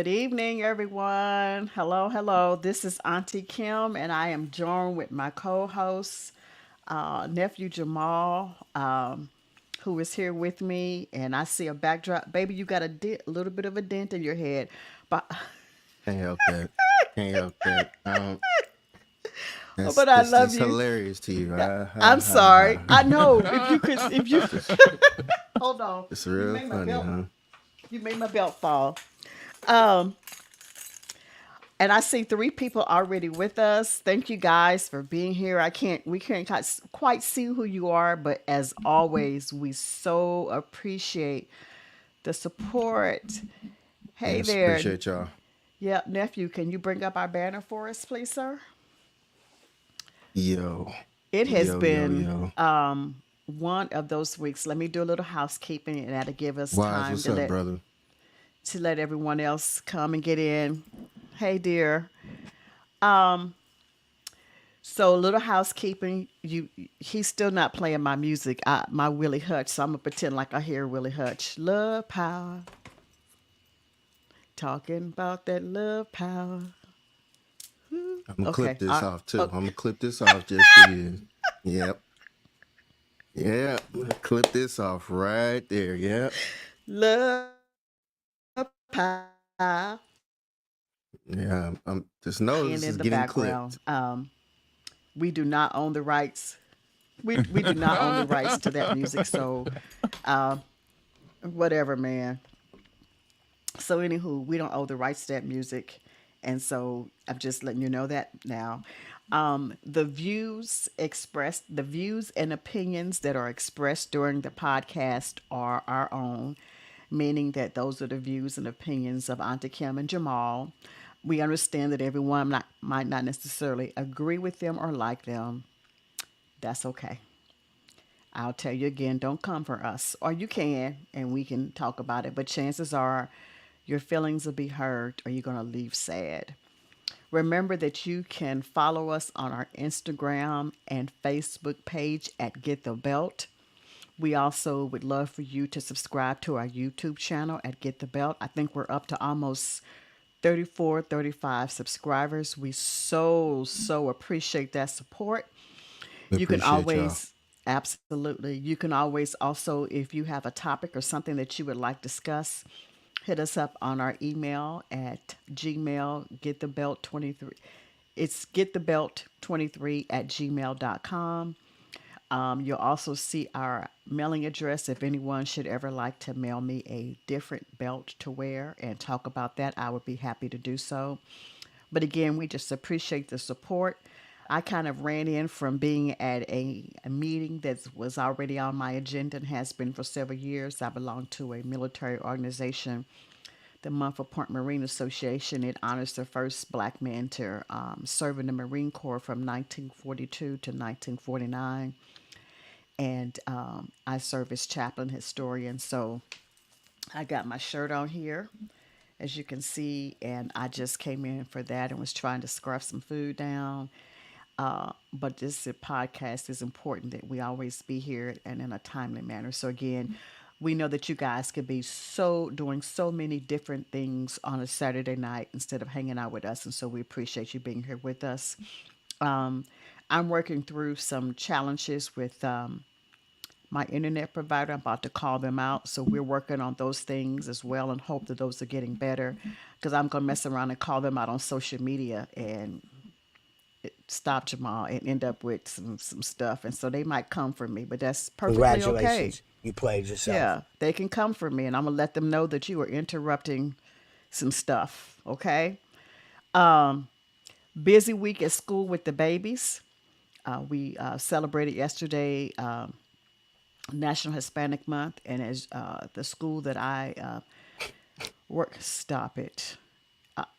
Good evening, everyone. Hello, hello. This is Auntie Kim, and I am joined with my co host, nephew Jamal, who is here with me. And I see a backdrop. Baby, you got a little bit of a dent in your head. But, Can't help that. Can't help that. but I This love is you. hilarious to you. Yeah, Ah, ha, I'm ha, sorry. ha. I know. If you, hold on. It's You real made my funny, belt, huh? you made my belt fall. Um, And I see three people already with us. Thank you guys for being here. We can't quite see who you are, but as always, we so appreciate the support. Hey Yes, there. appreciate y'all. Yeah, nephew, can you bring up our banner for us, please, sir? Yo, It has yo, yo, been yo. one of those weeks. Let me do a little housekeeping, and that'll give us Wise, time what's up, brother? to let everyone else come and get in. Hey, dear. Um, So a little housekeeping. He's still not playing my music, my Willie Hutch. So I'm gonna pretend like I hear Willie Hutch. Love power, talking about that love power. I'm gonna clip Okay. this off too. Oh, I'm gonna clip this off just for you. Yep. Yeah. Clip this off right there. Yep. love power. Yeah. I'm just know Playing this in is the getting background. clipped. We do not own the rights. We do not own the rights to that music. So, uh, whatever, man. So anywho, we don't owe the rights to that music, and so I'm just letting you know that now. The views and opinions that are expressed during the podcast are our own, meaning that those are the views and opinions of Auntie Kim and Jamal. We understand that might not necessarily agree with them or like them. That's okay. I'll tell you again, don't come for us. Or you can, and we can talk about it. But chances are your feelings will be hurt or you're going to leave sad. Remember that you can follow us on our Instagram and Facebook page at Get the Belt. We also would love for you to subscribe to our YouTube channel at Get the Belt. I think we're up to almost 34, 35 subscribers. We so appreciate that support. We You can appreciate y'all. always, absolutely, you can always also, if you have a topic or something that you would like to discuss, hit us up on our email at gmail, getthebelt23. It's getthebelt23 at gmail.com. You'll also see our mailing address if anyone should ever like to mail me a different belt to wear and talk about that. I would be happy to do so. But again, we just appreciate the support. I kind of ran in from being at a meeting that was already on my agenda and has been for several years. I belong to a military organization, the Mumford Point Marine Association. It honors the first black man to serve in the Marine Corps from 1942 to 1949. And I serve as chaplain historian. So I got my shirt on here, as you can see, and I just came in for that and was trying to scarf some food down. But this podcast is important that we always be here and in a timely manner. So again, we know that you guys could be so doing so many different things on a Saturday night instead of hanging out with us, and so we appreciate you being here with us. Um, I'm working through some challenges with my internet provider. I'm about to call them out. So we're working on those things as well and hope that those are getting better because I'm going to mess around and call them out on social media and stop Jamal and end up with some stuff. And so they might come for me, but that's perfectly okay. Congratulations. You played yourself. Yeah, they can come for me and I'm going to let them know that you are interrupting some stuff. Okay. Busy week at school with the babies. We celebrated yesterday National Hispanic Month, and as the school that I work, stop it.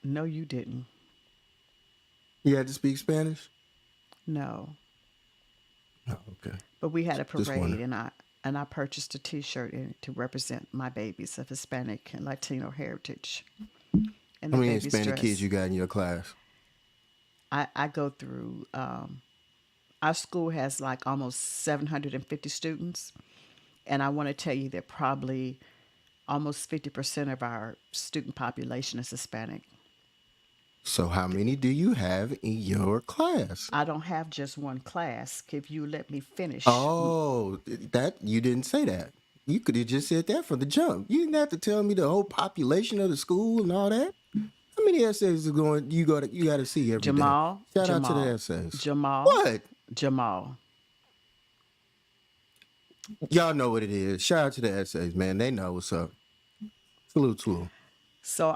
No, you didn't. You had to speak Spanish? No, Oh, okay. but we had a Just parade, wondering. and I purchased a T-shirt to represent my babies of Hispanic and Latino heritage, and How the many baby's Hispanic kids dress. you got in your class? I go through. Our school has like almost 750 students, and I want to tell you that probably Almost 50% of our student population is Hispanic. So how many do you have in your class? I don't have just one class. If you let me finish. Oh, that you didn't say that. You could have just said that from the jump. You didn't have to tell me the whole population of the school and all that. How many essays are going you got to see every day? Jamal, Shout out to the Jamal, essays. Jamal, What? Jamal. Y'all know what it is. Shout out to the essays, man. They know what's up. Salute to them. So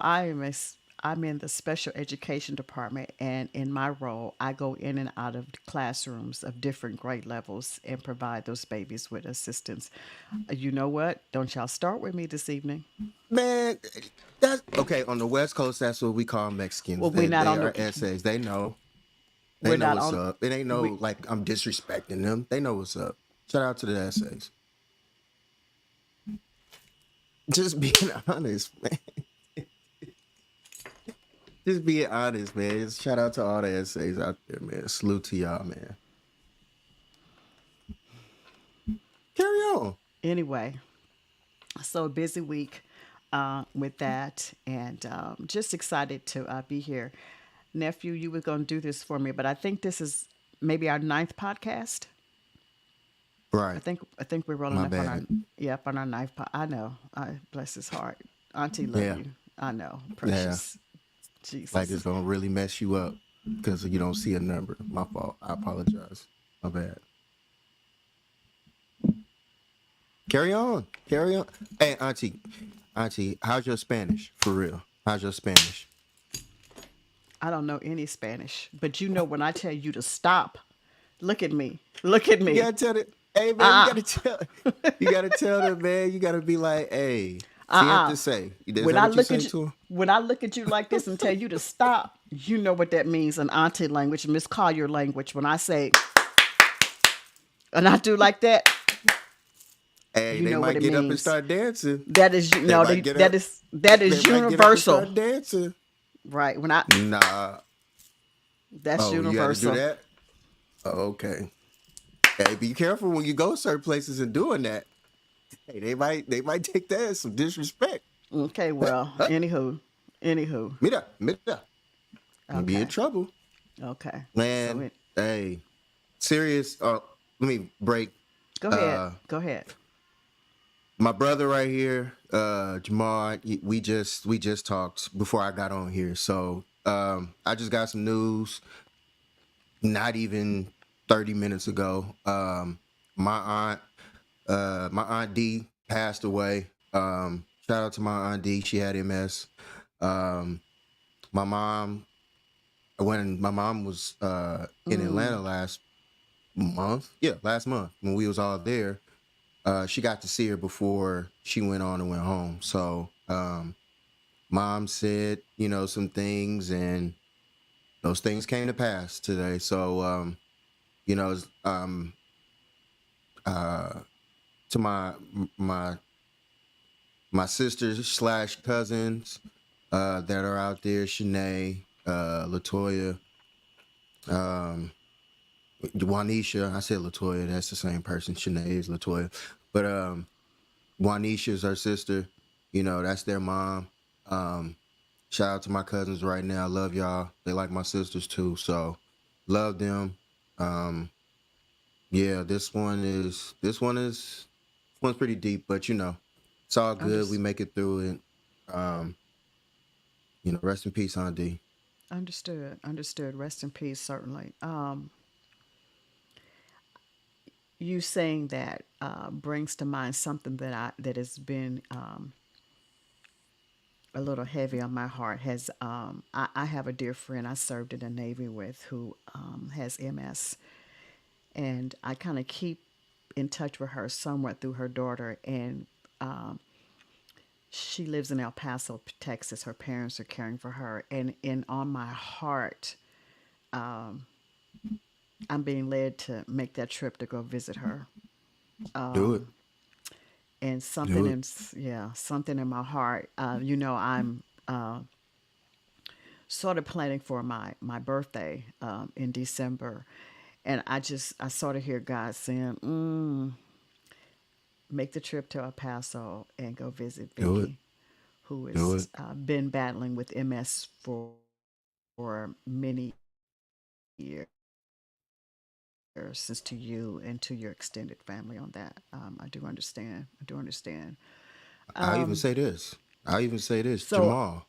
I'm in the special education department, and in my role, I go in and out of the classrooms of different grade levels and provide those babies with assistance. You know what? Don't y'all start with me this evening. Man, that's okay. On the West Coast, that's what we call Mexicans. Well, They are essays. They know. They we're know not what's on. up. It ain't no We like I'm disrespecting them. They know what's up. Shout out to the essays. Just being honest, man. Just being honest, man. Just shout out to all the essays out there, man. Salute to y'all, man. Carry on. anyway. So a busy week with that, and just excited to be here. Nephew, you were going to do this for me, but I think this is maybe our ninth podcast. Right. I think we're rolling My up on our bad. yep on our ninth. I know. I bless his heart. Auntie, love Yeah. you. I know, Yeah. precious Like Jesus. it's gonna really mess you up because you don't see a number. My fault. I apologize. My bad. Carry on. Carry on. Hey, Auntie, how's your Spanish? For real. How's your Spanish? I don't know any Spanish, but you know when I tell you to stop, look at me. Look at You me. gotta tell it. Hey man, you Uh gotta tell. You gotta tell them, man. You gotta be like, hey, uh uh. siente say. Is When that I what you look say at you, to him? when I look at you like this and tell you to stop, you know what that means in auntie language, Miss Collier language. When I say and I do like that, Hey, you they know what might it get up and means. start dancing. That is you They know might get that up. is that They is might get up and universal, start dancing. right? When I Nah. that's Oh, you got to do universal. that. Oh, okay. Hey, be careful when you go certain places and doing that. Hey, they might take that as some disrespect. Okay, well, anywho, Mira. You be in okay, trouble, okay. So man. it, Hey, serious. Let me break. go ahead, Uh, go ahead. my brother right here, Jamal. We just talked before I got on here, so I just got some news. Not even 30 minutes ago. My aunt, my aunt D passed away. Shout out to my aunt D. She had MS. Um, my mom, when my mom was in Atlanta Mm, last month, yeah, last month when we was all there, she got to see her before she went on and went home. So, mom said, some things, and those things came to pass today. So, you know, uh, to my my sisters slash cousins that are out there, Shanae, Latoya, um, Juanisha. I said Latoya, that's the same person. Shanae is Latoya. But Juanisha's her sister. That's their mom. Um, Shout out to my cousins right now. I love y'all. They like my sisters too. So love them. Um, yeah, this one's pretty deep, but it's all under, good. We make it through it. Um, rest in peace, Andy. understood, understood. Rest in peace, certainly. You saying that brings to mind something that has been a little heavy on my heart. I have a dear friend I served in the Navy with who has MS, and I kind of keep in touch with her somewhat through her daughter, and she lives in El Paso, Texas. Her parents are caring for her, and on my heart, I'm being led to make that trip to go visit her. Do it. And Do something it. in yeah, something in my heart. I'm sort of planning for my birthday in December, and I sort of hear God saying, make the trip to El Paso and go visit Do it. Vicky, who Do has it. been battling with MS for many years, since to you and to your extended family on that. I do understand. I do understand. Um, I even say this. I even say this. so, Jamal,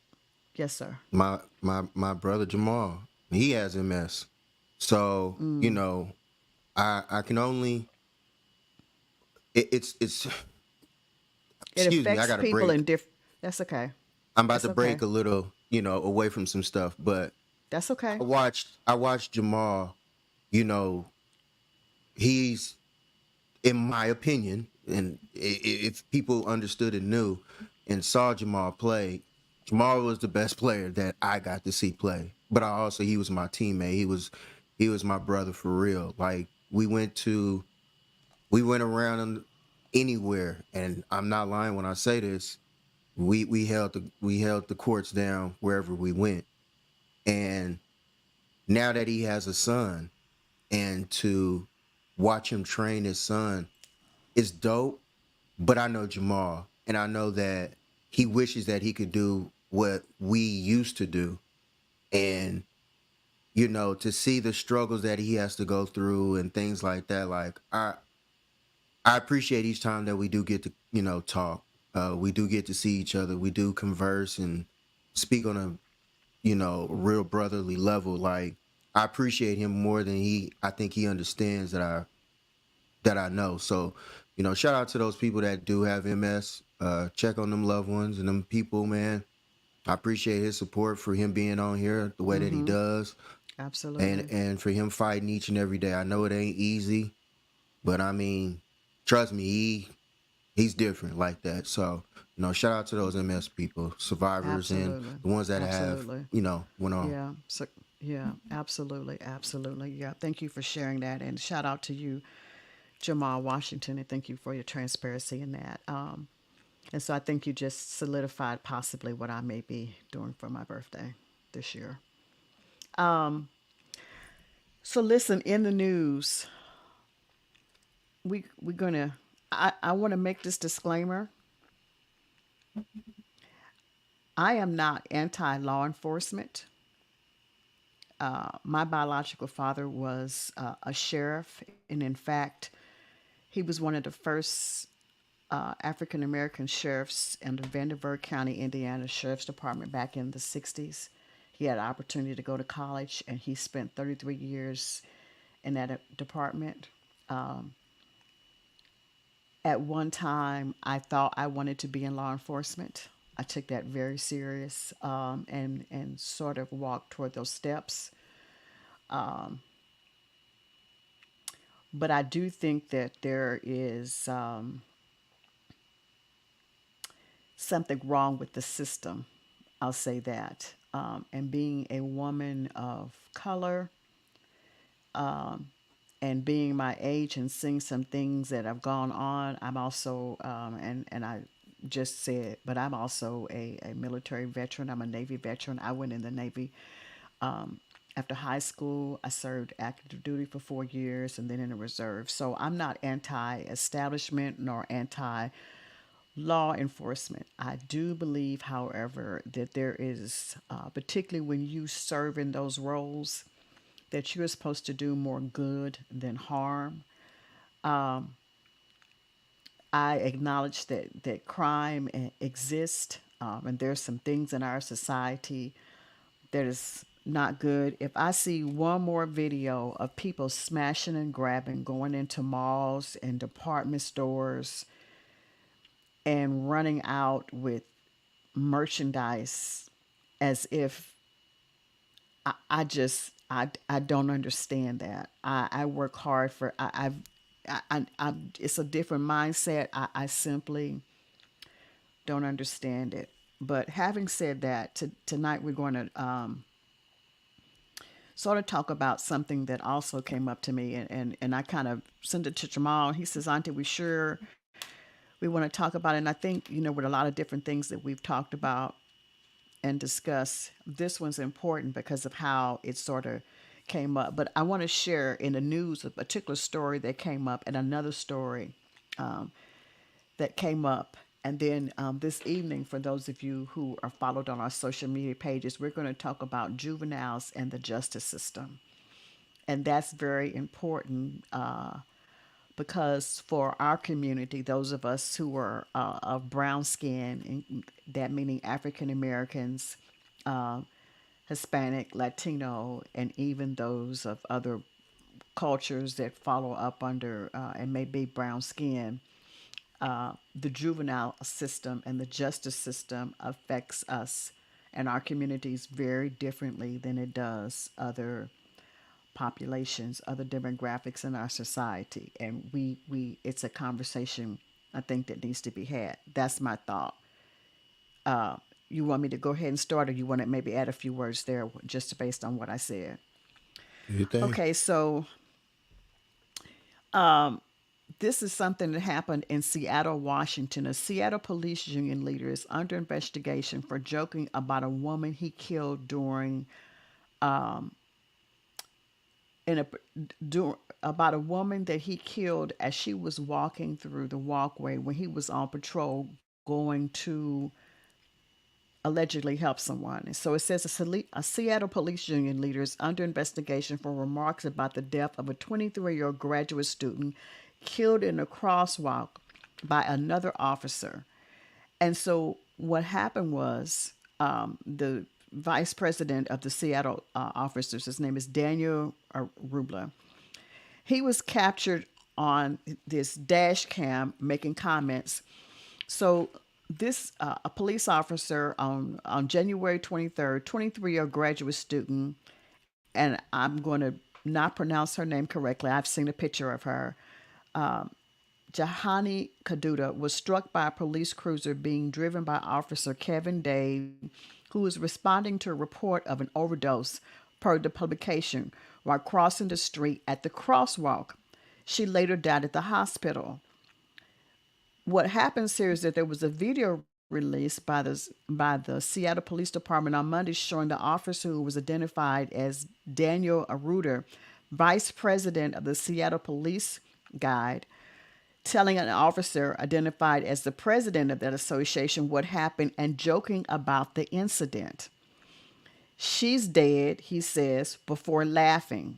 yes, sir. my brother Jamal, he has MS. So I can only it's It excuse me. I affects got to people in break. different. That's okay. I'm about That's to okay. break a little, away from some stuff. But That's okay. I watched Jamal. You know, he's in my opinion, and if people understood and knew and saw Jamal play, Jamal was the best player that I got to see play. But he was my teammate. He was my brother for real. Like we went around anywhere, and I'm not lying when I say this. We held the courts down wherever we went. And now that he has a son, and to watch him train his son is dope. But I know Jamal, and I know that he wishes that he could do what we used to do. And, to see the struggles that he has to go through and things like that, like I appreciate each time that we do get to, talk. We do get to see each other. We do converse and speak on a, real brotherly level. Like I appreciate him more than I think he understands that I know. So, shout out to those people that do have MS. Check on them loved ones and them people, man. I appreciate his support for him being on here the way that he Mm-hmm. does, and Absolutely. and for him fighting each and every day. I know it ain't easy, but I mean, trust me, he's different like that. So, shout out to those MS people, survivors, and Absolutely. the ones that have, Absolutely. went on. Yeah. So, yeah, absolutely. Absolutely. Yeah. Thank you for sharing that. And shout out to you, Jamal Washington, and thank you for your transparency in that. And so I think you just solidified possibly what I may be doing for my birthday this year. So listen, in the news, we're gonna. I want to make this disclaimer. I am not anti law enforcement. My biological father was a sheriff, and in fact, he was one of the first African American sheriffs in the Vanderburgh County, Indiana Sheriff's Department back in the 60s. He had an opportunity to go to college, and he spent 33 years in that department. At one time, I thought I wanted to be in law enforcement. I took that very serious, and sort of walked toward those steps. But I do think that there is something wrong with the system. I'll say that. And being a woman of color, and being my age and seeing some things that have gone on, I'm also, and I just said, but I'm also a military veteran. I'm a Navy veteran. I went in the Navy after high school. I served active duty for 4 years and then in the reserve. So I'm not anti establishment nor anti law enforcement. I do believe, however, that there is, particularly when you serve in those roles, that you're supposed to do more good than harm. I acknowledge that crime exists, and there's some things in our society that is not good. If I see one more video of people smashing and grabbing, going into malls and department stores and running out with merchandise as if I don't understand that. I work hard for I it's a different mindset. I simply don't understand it. But having said that, tonight we're going to sort of talk about something that also came up to me, and I kind of sent it to Jamal. He says, "Auntie, we sure we want to talk about it?" And I think with a lot of different things that we've talked about and discuss. This one's important because of how it sort of came up. But I want to share in the news a particular story that came up and another story. that came up. And then this evening, for those of you who are followed on our social media pages, we're going to talk about juveniles and the justice system. And that's very important because for our community, those of us who are of brown skin, and that meaning African Americans, uh, Hispanic, Latino, and even those of other cultures that follow up under and may be brown skin, the juvenile system and the justice system affects us and our communities very differently than it does other populations, other demographics in our society. And we it's a conversation I think that needs to be had. That's my thought. You want me to go ahead and start, or you want to maybe add a few words there just based on what I said? You think? Okay, so this is something that happened in Seattle, Washington. A Seattle police union leader is under investigation for joking about a woman he killed during in a about a woman that he killed as she was walking through the walkway when he was on patrol going to allegedly help someone. And so it says a Seattle police union leader is under investigation for remarks about the death of a 23-year-old graduate student killed in a crosswalk by another officer. And so what happened was the vice president of the Seattle officers, his name is Daniel Rubla. He was captured on this dash cam making comments. So this a police officer on January 23rd, 23-year graduate student, and I'm going to not pronounce her name correctly. I've seen a picture of her. Jahani Kaduta was struck by a police cruiser being driven by Officer Kevin Dave, who was responding to a report of an overdose per the publication while crossing the street at the crosswalk. She later died at the hospital. What happens here is that there was a video released by the Seattle Police Department on Monday showing the officer who was identified as Daniel Aruder, vice president of the Seattle Police Guide, telling an officer identified as the president of that association what happened and joking about the incident. She's dead, he says, before laughing.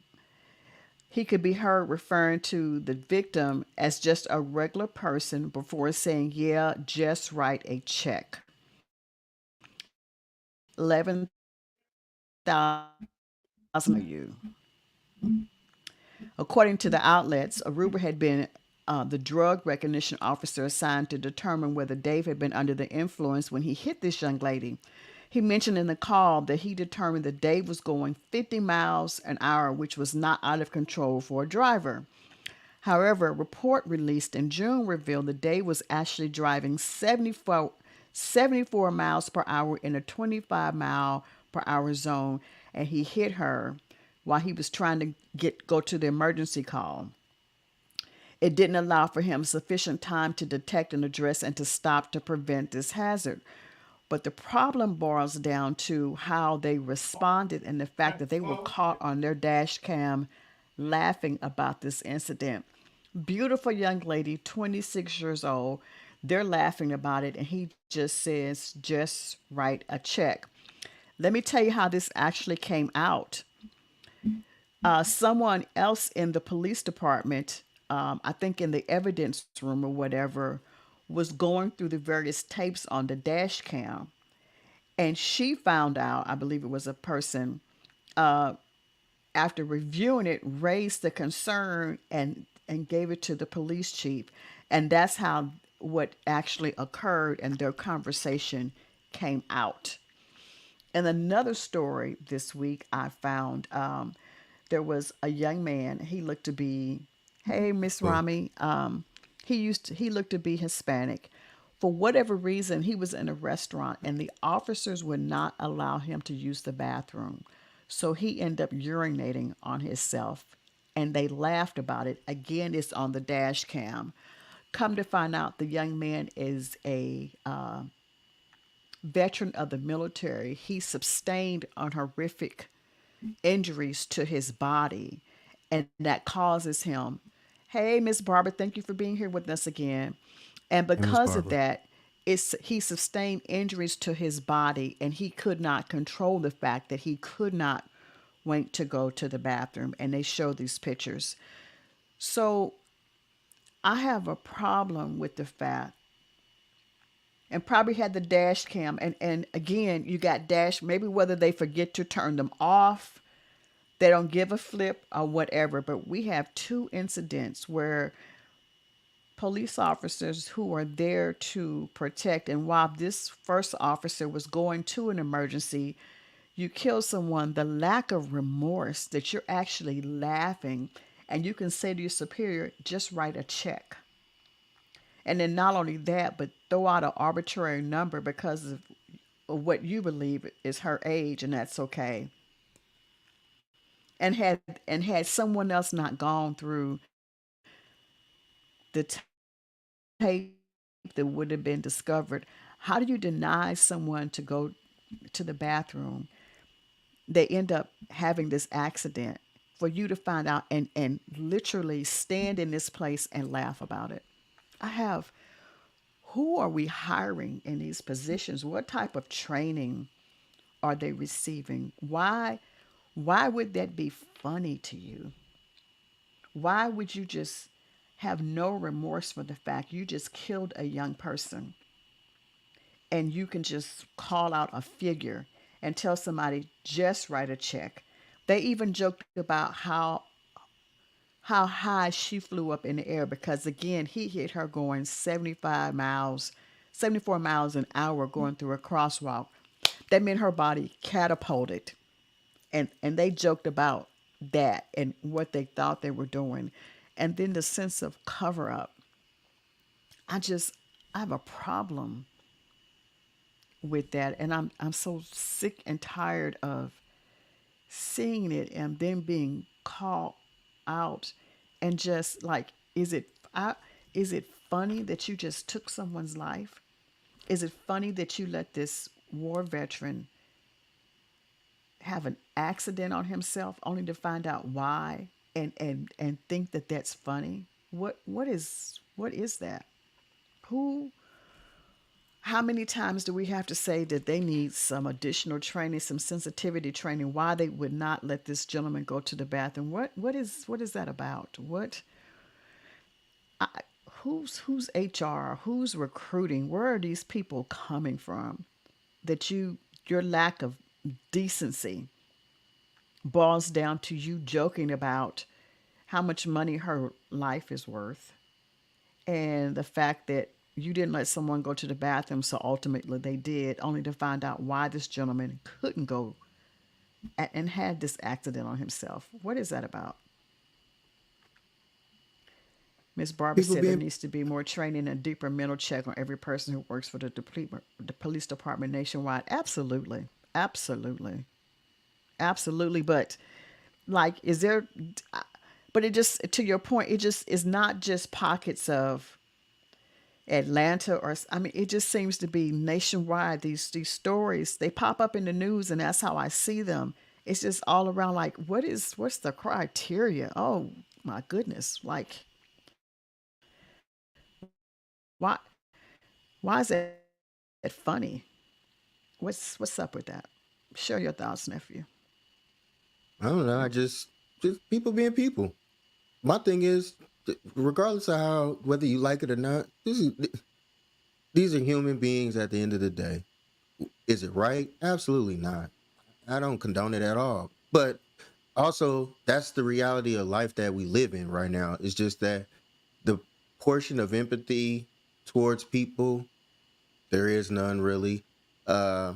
He could be heard referring to the victim as just a regular person before saying, "Yeah, just write a check. $11,000 for you." According to the outlets, Aruba had been the drug recognition officer assigned to determine whether Dave had been under the influence when he hit this young lady. He mentioned in the call that he determined that Dave was going 50 miles an hour, which was not out of control for a driver. However, a report released in June revealed that Dave was actually driving 74 miles per hour in a 25-mile per hour zone, and he hit her while he was trying to go to the emergency call. It didn't allow for him sufficient time to detect and address and to stop to prevent this hazard. But the problem boils down to how they responded and the fact that they were caught on their dash cam laughing about this incident. Beautiful young lady, 26 years old. They're laughing about it, and he just says, just write a check. Let me tell you how this actually came out. Someone else in the police department, I think in the evidence room or whatever, was going through the various tapes on the dash cam. And she found out, I believe it was a person, after reviewing it, raised the concern and gave it to the police chief. And that's how what actually occurred and their conversation came out. In another story this week, I found there was a young man. He looked to be, hey, Miss Oh, Rami. He looked to be Hispanic. For whatever reason, he was in a restaurant, and the officers would not allow him to use the bathroom. So he ended up urinating on himself, and they laughed about it. Again, it's on the dash cam. Come to find out, the young man is a veteran of the military. He sustained on horrific injuries to his body, and that causes him. Hey, Miss Barbara, thank you for being here with us again. And Hey, Miss because of Barbara. that, he sustained injuries to his body, and he could not control the fact that he could not wait to go to the bathroom. And they show these pictures. So I have a problem with the fact, and probably had the dash cam, and again, you got dash, maybe whether they forget to turn them off, they don't give a flip or whatever. But we have two incidents where police officers who were there to protect, and while this first officer was going to an emergency, you kill someone. The lack of remorse that you're actually laughing, and you can say to your superior, just write a check. And then not only that, but throw out an arbitrary number because of what you believe is her age, and that's okay. And had someone else not gone through the tape that would have been discovered, how do you deny someone to go to the bathroom? They end up having this accident for you to find out and literally stand in this place and laugh about it. I have Who are we hiring in these positions? What type of training are they receiving? Why would that be funny to you? Why would you just have no remorse for the fact you just killed a young person, and you can just call out a figure and tell somebody just write a check? They even joked about how high she flew up in the air because again he hit her going 75 miles, 74 miles an hour going through a crosswalk. That meant her body catapulted, and they joked about that and what they thought they were doing. And then the sense of cover up. I just i have a problem with that, and I'm so sick and tired of seeing it and then being called out. And just like, is it I, is it funny that you just took someone's life? Is it funny that you let this war veteran have an accident on himself only to find out why, and think that that's funny? What is that? Who How many times do we have to say that they need some additional training, some sensitivity training, why they would not let this gentleman go to the bathroom? What is that about? I, who's HR? Who's recruiting? Where are these people coming from? That your lack of decency boils down to you joking about how much money her life is worth, and the fact that you didn't let someone go to the bathroom, so ultimately they did, only to find out why this gentleman couldn't go and had this accident on himself. What is that about? Miss Barber People said there being needs to be more training and deeper mental check on every person who works for the police department nationwide. Absolutely. Absolutely. Absolutely. But, like, is there, but it just, to your point, it just is not just pockets of Atlanta, or I mean, it just seems to be nationwide. These stories, they pop up in the news, and that's how I see them. It's just all around. Like, what's the criteria? Oh my goodness! Like, why why is that funny? What's up with that? Share your thoughts, nephew. I don't know. I just people being people. My thing is, regardless of how whether you like it or not, these are human beings at the end of the day. Is it right? Absolutely not. I don't condone it at all. But also, that's the reality of life that we live in right now. It's just that the portion of empathy towards people, there is none really. Uh,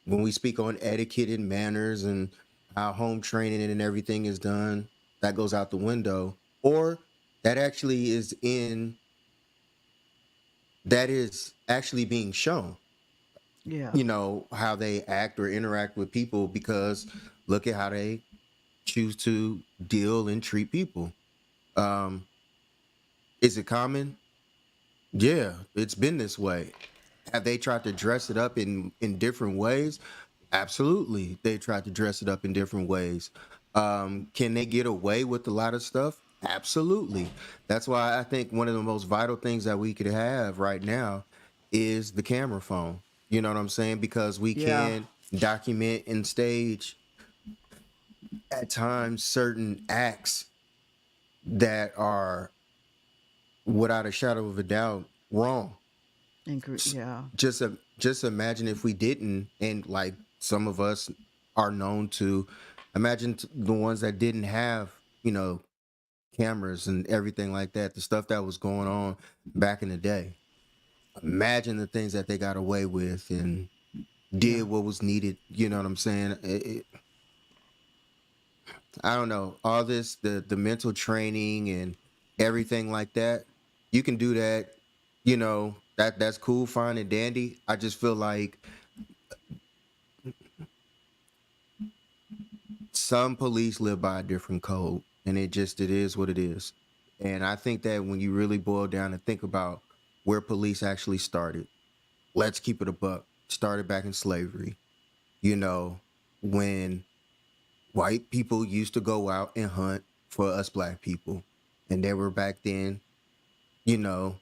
when we speak on etiquette and manners and how home training and everything is done, that goes out the window. Or that actually is in that is actually being shown. Yeah, You know, how they act or interact with people because look at how they choose to deal and treat people. Um, is it common? Yeah, it's been this way. Have they tried to dress it up in different ways? Absolutely, they tried to dress it up in different ways. Can they get away with a lot of stuff? Absolutely. That's why I think one of the most vital things that we could have right now is the camera phone. You know what I'm saying? Because we Yeah, can document and stage at times certain acts that are without a shadow of a doubt wrong. yeah, Just imagine if we didn't, and like some of us are known to imagine the ones that didn't have, cameras and everything like that, the stuff that was going on back in the day. Imagine the things that they got away with and yeah. did what was needed. You know what I'm saying? I don't know. All this, the mental training and everything like that, you can do that. That's cool, fine, and dandy. I just feel like some police live by a different code, and it is what it is. And I think that when you really boil down and think about where police actually started, let's keep it a buck. Started back in slavery. You know, when white people used to go out and hunt for us black people, and they were back then, you know,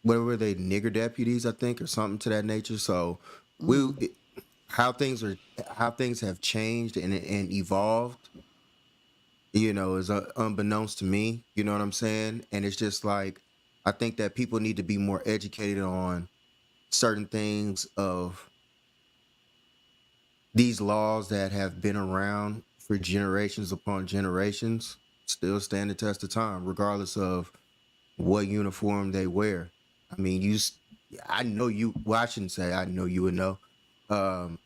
what were they, nigger deputies, I think, or something to that nature. So we Mm, it, how things are how things have changed and evolved, is unbeknownst to me. You know what I'm saying? And it's just like I think that people need to be more educated on certain things of these laws that have been around for generations upon generations still stand the test of time, regardless of what uniform they wear. I mean, I know you. Well, I shouldn't say I know you would know.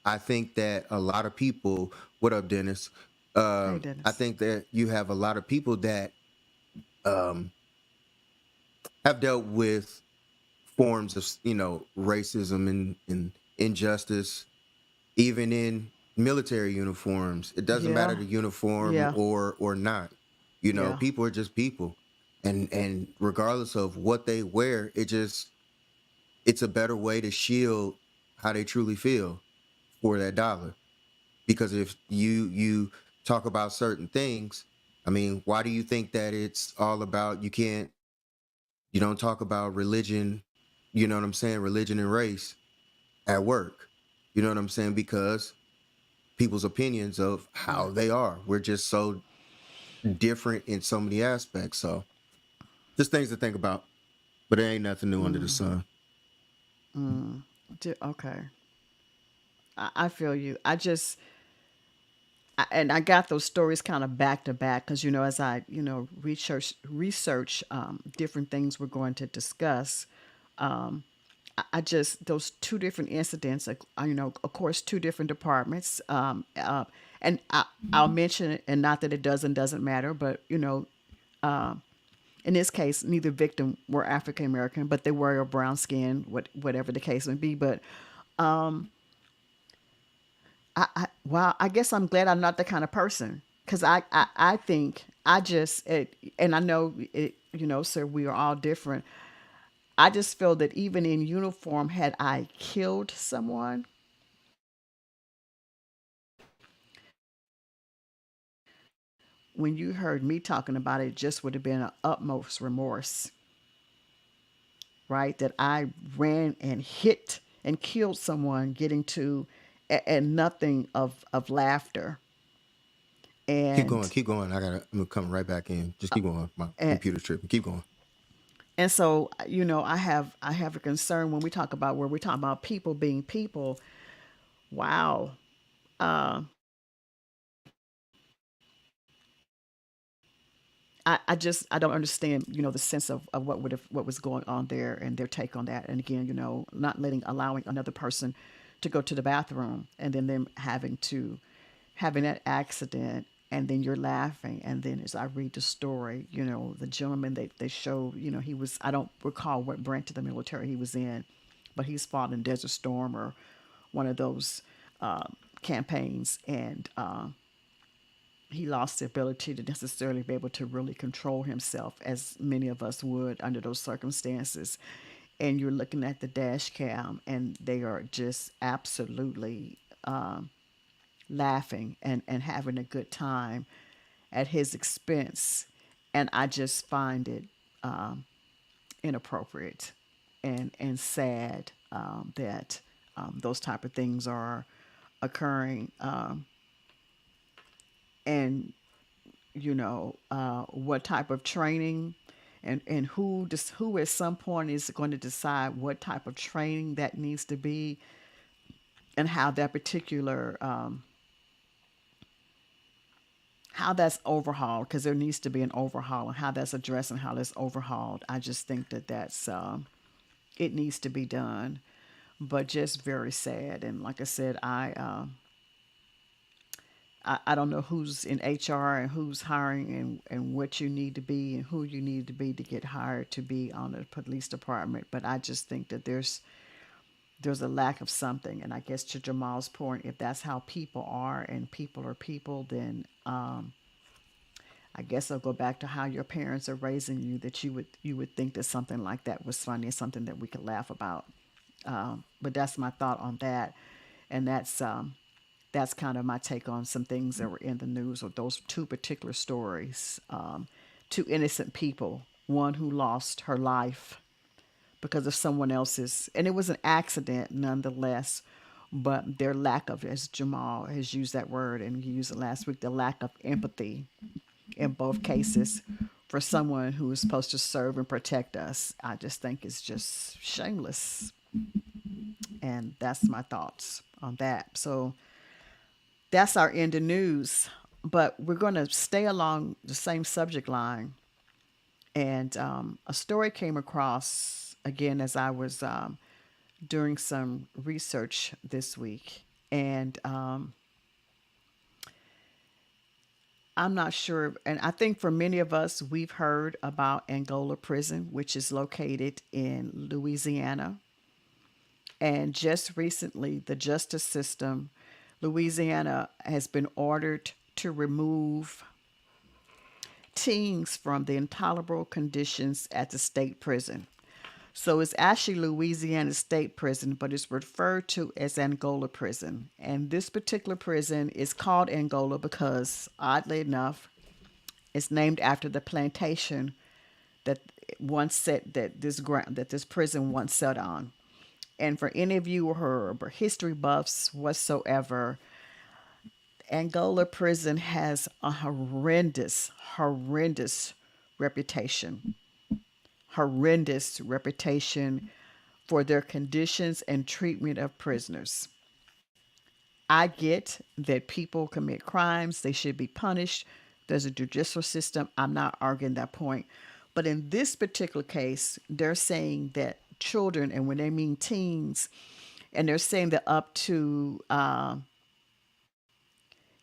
I think that a lot of people. What up, Dennis? hey, I Dennis. think that you have a lot of people that um, have dealt with forms of racism and injustice even in military uniforms. It doesn't matter Yeah, the uniform yeah, or not. yeah. People are just people. And regardless of what they wear, it's a better way to shield how they truly feel for that dollar. Because if you talk about certain things, I mean, why do you think that it's all about you don't talk about religion, you know what I'm saying, religion and race at work. You know what I'm saying? Because people's opinions of Yeah. how they are. We're just so different in so many aspects. So just things to think about. But it ain't nothing new under the sun. Okay. I feel you. And I got those stories kind of back to back because as I research different things we're going to discuss. I just those two different incidents, like, of course, two different departments. And I'll mention it, and not that it doesn't matter, but in this case, neither victim were African American, but they were of brown skin, whatever the case may be. But wow, I guess I'm glad I'm not the kind of person because I think and I know it, sir, we are all different. I just feel that even in uniform, had I killed someone, when you heard me talking about it, just would have been an utmost remorse, right? That I ran and hit and killed someone, getting to, and nothing of laughter. Keep going, And, keep going. I'm coming right back in. Just keep going. My and, computer's tripping. Keep going. and so, I have a concern when we talk about where we talk about people being people. Wow. Uh, I don't understand, the sense of what was going on there and their take on that. And again, not allowing another person to go to the bathroom and then them having that accident, and then you're laughing. And then as I read the story, the gentleman they show, he was, I don't recall what branch of the military he was in, but he's fought in Desert Storm or one of those campaigns. And he lost the ability to necessarily be able to really control himself as many of us would under those circumstances. And you're looking at the dash cam, and they are just absolutely laughing and having a good time. at his expense, and I just find it inappropriate and sad that those type of things are occurring, and what type of training and who at some point is going to decide what type of training that needs to be, and how that particular how that's overhauled, because there needs to be an overhaul, and how that's addressed and how that's overhauled. I just think that that's it needs to be done, but just very sad. And like I said, I don't know who's in HR and who's hiring, and what you need to be and who you need to be to get hired to be on the police department. But I just think that there's a lack of something. And I guess to Jamal's point, if that's how people are and people are people, then I guess I'll go back to how your parents are raising you, that you would think that something like that was funny and something that we could laugh about. But that's my thought on that, and that's kind of my take on some things that were in the news, or those two particular stories. Two innocent people, one who lost her life because of someone else's, and it was an accident nonetheless. But their lack of, as Jamal has used that word and he used it last week, the lack of empathy in both cases for someone who is supposed to serve and protect us, I just think is just shameless. And that's my thoughts on that. So that's our end of news. But we're going to stay along the same subject line. And a story came across again as I was doing some research this week. And I'm not sure. And I think for many of us, we've heard about Angola Prison, which is located in Louisiana. And just recently, the justice system, Louisiana, has been ordered to remove teens from the intolerable conditions at the state prison. So it's actually Louisiana State Prison, but it's referred to as Angola Prison. And this particular prison is called Angola because, oddly enough, it's named after the plantation that once set that this ground that this prison once set on. And for any of you who are history buffs whatsoever, Angola Prison has a horrendous reputation. Horrendous reputation for their conditions and treatment of prisoners. I get that people commit crimes, they should be punished. There's a judicial system. I'm not arguing that point. But in this particular case, they're saying that children, and when they mean teens, and they're saying that up to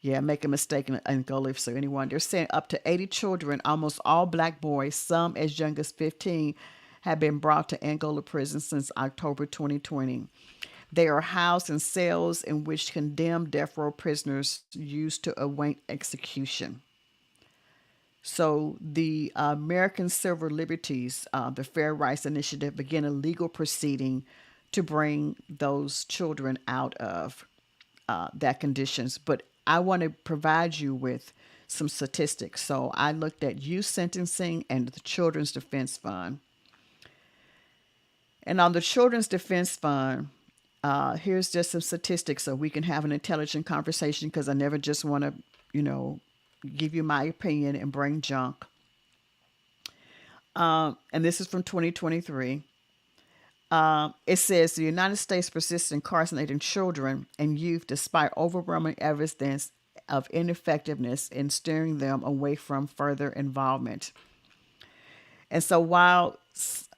yeah, make a mistake and go live. So anyone, they're saying up to 80 children, almost all black boys, some as young as 15, have been brought to Angola prison since October 2020. They are housed in cells in which condemned death row prisoners used to await execution. So the American Civil Liberties, the Fair Rights Initiative, began a legal proceeding to bring those children out of that conditions. But I want to provide you with some statistics. So I looked at youth sentencing and the Children's Defense Fund. And on the Children's Defense Fund, here's just some statistics so we can have an intelligent conversation, because I never just want to, you know, give you my opinion and bring junk. And this is from 2023. It says the United States persists in incarcerating children and youth despite overwhelming evidence of ineffectiveness in steering them away from further involvement. And so while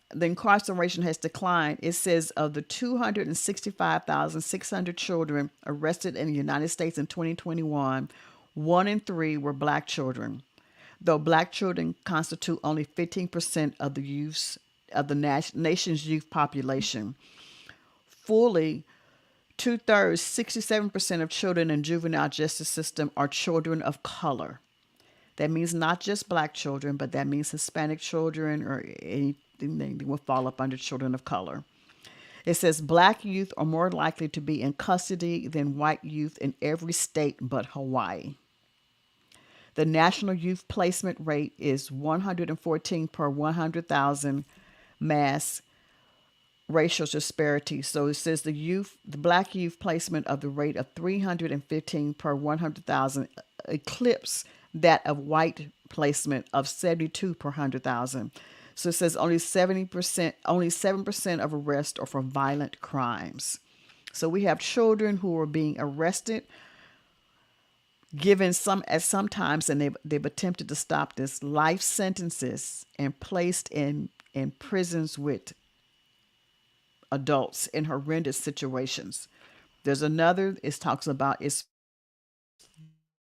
the incarceration has declined, it says of the 265,600 children arrested in the United States in 2021, 1 in 3 were black children, though black children constitute only 15% of the youth of the nation's youth population. Fully two-thirds, 67% of children in juvenile justice system are children of color. That means not just black children, but that means Hispanic children or anything that will fall up under children of color. It says black youth are more likely to be in custody than white youth in every state but Hawaii. The national youth placement rate is 114 per 100,000 mass racial disparity. So it says the black youth placement of the rate of 315 per 100,000 eclipse that of white placement of 72 per 100,000. So it says only 7% of arrests are for violent crimes. So we have children who are being arrested, given some at sometimes, and they've attempted to stop this, life sentences and placed in prisons with adults in horrendous situations. There's another, it talks about it's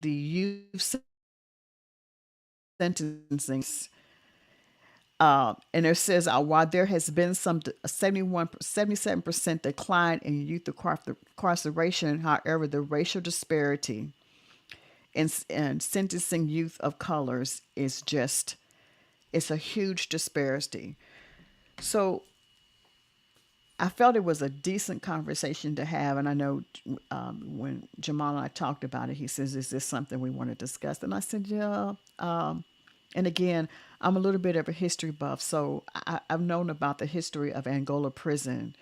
the youth sentencing. And it says while there has been some 77% decline in youth incarceration, however, the racial disparity in sentencing youth of colors is just, it's a huge disparity. So I felt it was a decent conversation to have, and I know when Jamal and I talked about it, he says, "Is this something we want to discuss?" And I said, "Yeah." And again, I'm a little bit of a history buff, so I've known about the history of Angola prison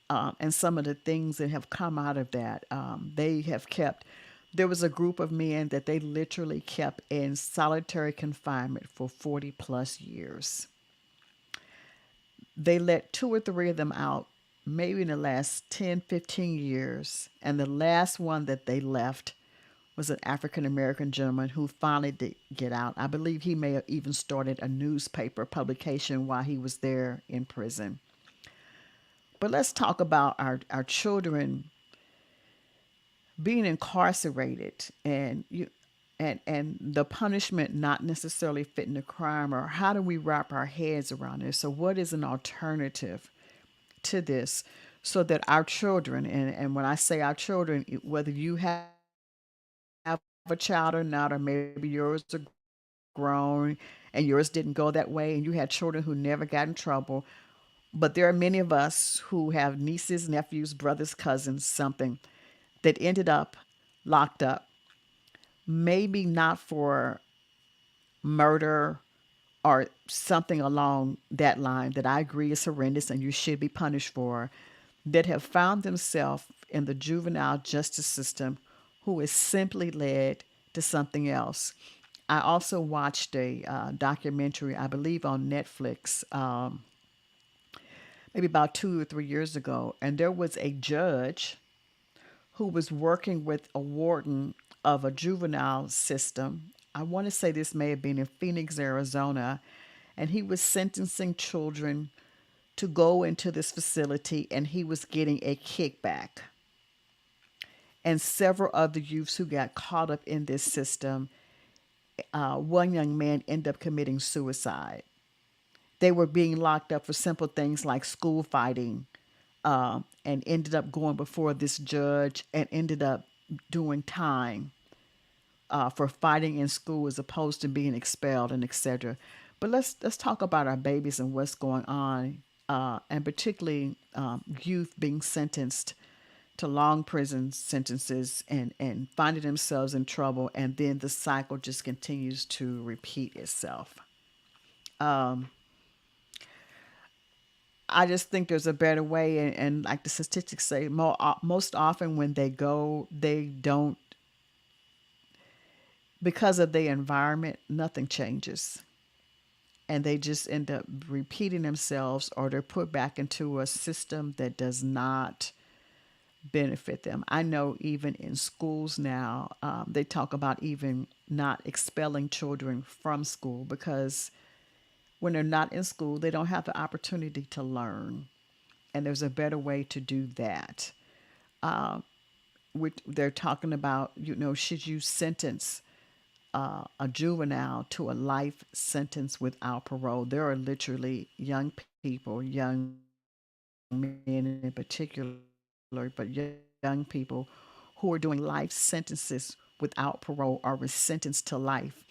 and some of the things that have come out of that. They have kept. There was a group of men that they literally kept in solitary confinement for 40 plus years. They let two or three of them out maybe in the last 10, 15 years. And the last one that they left was an African American gentleman who finally did get out. I believe he may have even started a newspaper publication while he was there in prison. But let's talk about our children being incarcerated and the punishment not necessarily fitting the crime, or how do we wrap our heads around this? So what is an alternative to this so that our children, and when I say our children, whether you have a child or not, or maybe yours are grown and yours didn't go that way and you had children who never got in trouble, but there are many of us who have nieces, nephews, brothers, cousins, something that ended up locked up, maybe not for murder or something along that line that I agree is horrendous and you should be punished for, that have found themselves in the juvenile justice system who is simply led to something else. I also watched a documentary, I believe on Netflix, maybe about 2 or 3 years ago, and there was a judge who was working with a warden of a juvenile system. I want to say this may have been in Phoenix, Arizona, and he was sentencing children to go into this facility and he was getting a kickback. And several of the youths who got caught up in this system, one young man ended up committing suicide. They were being locked up for simple things like school fighting, and ended up going before this judge and ended up doing time for fighting in school as opposed to being expelled and etc. But let's talk about our babies and what's going on, and particularly youth being sentenced to long prison sentences and finding themselves in trouble, and then the cycle just continues to repeat itself. I just think there's a better way, and like the statistics say, most often when they go, they don't, because of the environment, nothing changes. And they just end up repeating themselves, or they're put back into a system that does not benefit them. I know even in schools now, they talk about even not expelling children from school because when they're not in school, they don't have the opportunity to learn. And there's a better way to do that. They're talking about, should you sentence a juvenile to a life sentence without parole? There are literally young people, young men in particular, but young people who are doing life sentences without parole or were sentenced to life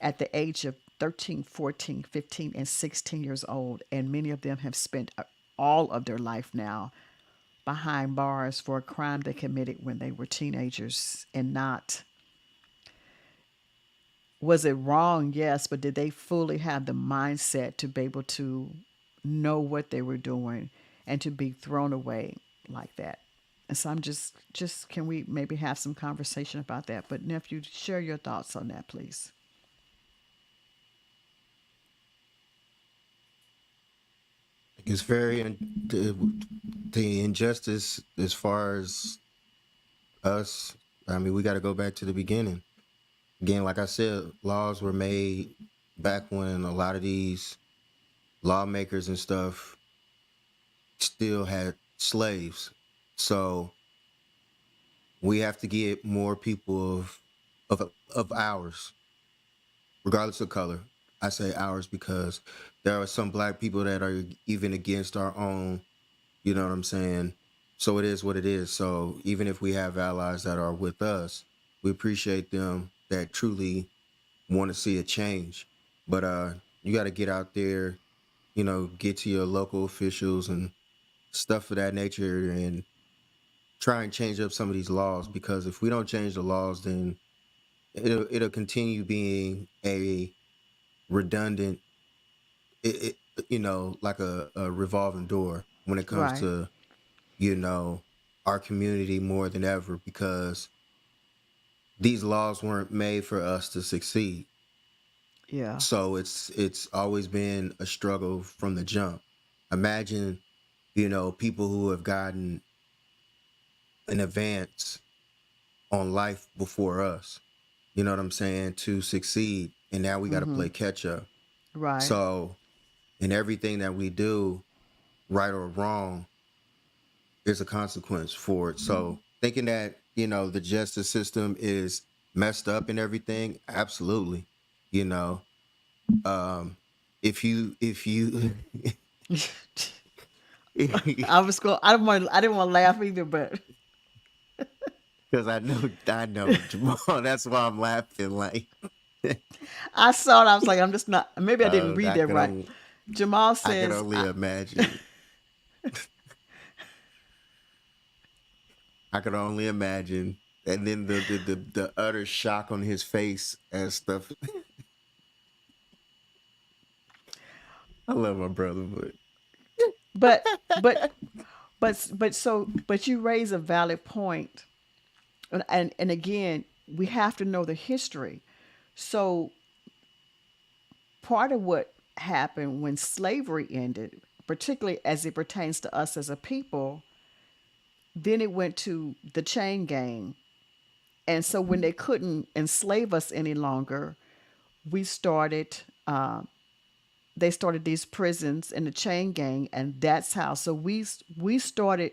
at the age of 13, 14, 15, and 16 years old. And many of them have spent all of their life now behind bars for a crime they committed when they were teenagers and not Was it wrong? Yes, but did they fully have the mindset to be able to know what they were doing and to be thrown away like that? And so I'm just can we maybe have some conversation about that? But nephew, share your thoughts on that, please. It's very the injustice as far as us. I mean, we got to go back to the beginning. Again, like I said, laws were made back when a lot of these lawmakers and stuff still had slaves. So we have to get more people of ours, regardless of color. I say ours because there are some black people that are even against our own. You know what I'm saying? So it is what it is. So even if we have allies that are with us, we appreciate them that truly want to see a change. But you got to get out there, get to your local officials and stuff of that nature and try and change up some of these laws, because if we don't change the laws, then it'll continue being a redundant, like a revolving door when it comes Right. to you know our community more than ever, because these laws weren't made for us to succeed. Yeah. So it's always been a struggle from the jump. Imagine, people who have gotten an advance on life before us, you know what I'm saying, to succeed. And now we got to Mm-hmm. play catch up. Right. So, in everything that we do, right or wrong, there's a consequence for it. So, thinking that, the justice system is messed up and everything, absolutely. You know, if you, I didn't want to laugh either, but because I know, Jamal. That's why I'm laughing. Like, I saw it. I was like, I'm just not. Maybe I didn't read I that could right. only, Jamal I could says, only imagine. I could only imagine. And then the utter shock on his face as stuff. I love my brother, but but but but you raise a valid point, and again, we have to know the history. So part of what happened when slavery ended, particularly as it pertains to us as a people, then it went to the chain gang. And so when they couldn't enslave us any longer, we started they started these prisons in the chain gang, and that's how. So we started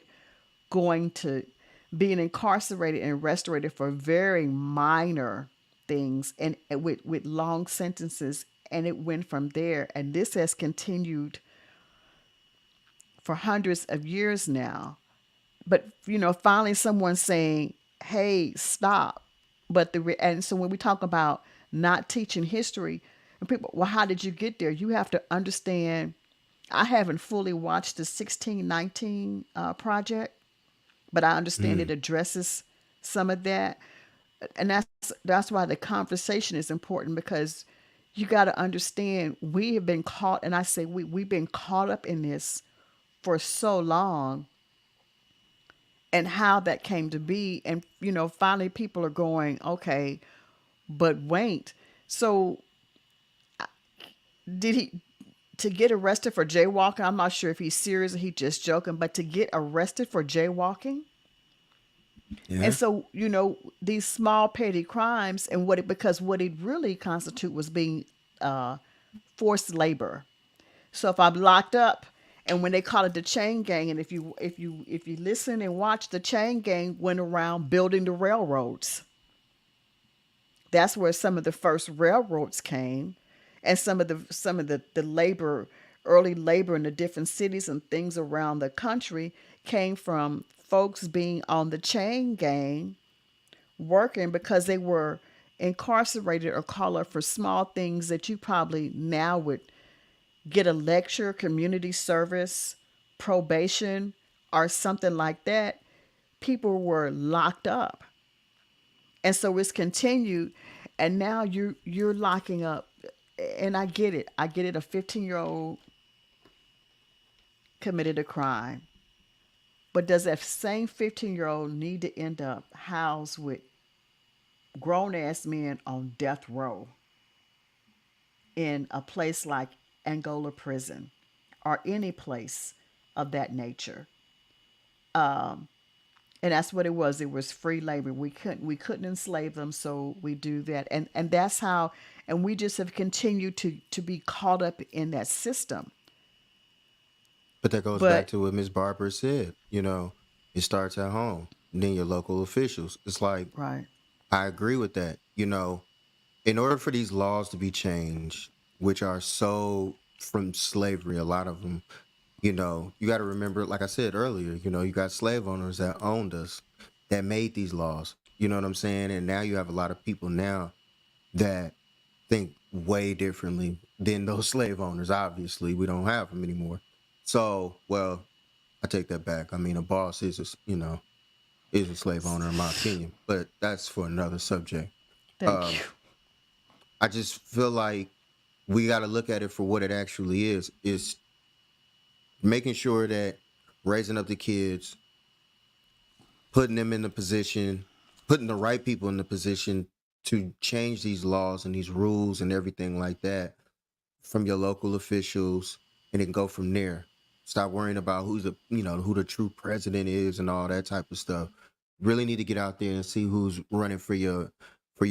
going to being incarcerated and restorated for very minor things, and with long sentences, and it went from there. And this has continued for hundreds of years now. But finally someone saying, hey, stop. And so when we talk about not teaching history, and people, well, how did you get there? You have to understand. I haven't fully watched the 1619 project, but I understand it mm, addresses some of that. And that's why the conversation is important, because you got to understand we have been caught, and I say we've been caught up in this for so long, and how that came to be. And finally people are going, okay, but wait. So did he, to get arrested for jaywalking? I'm not sure if he's serious or he's just joking, but to get arrested for jaywalking. And yeah. so, these small petty crimes, and because what it really constitute was being uh, forced labor. So if I'm locked up, and when they call it the chain gang, and if you listen and watch, the chain gang went around building the railroads. That's where some of the first railroads came, and some of the labor, early labor in the different cities and things around the country came from folks being on the chain gang, working because they were incarcerated or called up for small things that you probably now would get a lecture, community service, probation, or something like that. People were locked up. And so it's continued. and now you're locking up. And I get it. I get it. A 15-year-old committed a crime, but does that same 15-year-old need to end up housed with grown ass men on death row in a place like Angola prison or any place of that nature? And that's what it was. It was free labor. We couldn't enslave them, so we do that. And that's how. And we just have continued to be caught up in that system. But that goes back But to what Miss Barber said. It starts at home, and then your local officials. It's like right, I agree with that. In order for these laws to be changed, which are so from slavery, a lot of them, you got to remember, like I said earlier, you got slave owners that owned us, that made these laws. You know what I'm saying? And now you have a lot of people now that think way differently than those slave owners. Obviously, we don't have them anymore. So, well, I take that back. I mean, a boss is a slave owner in my opinion, but that's for another subject. thank Um, you. I just feel like we got to look at it for what it actually is making sure that raising up the kids, putting them in the position, putting the right people in the position to change these laws and these rules and everything like that from your local officials, and then go from there. Stop worrying about who the true president is and all that type of stuff. Really need to get out there and see who's running for your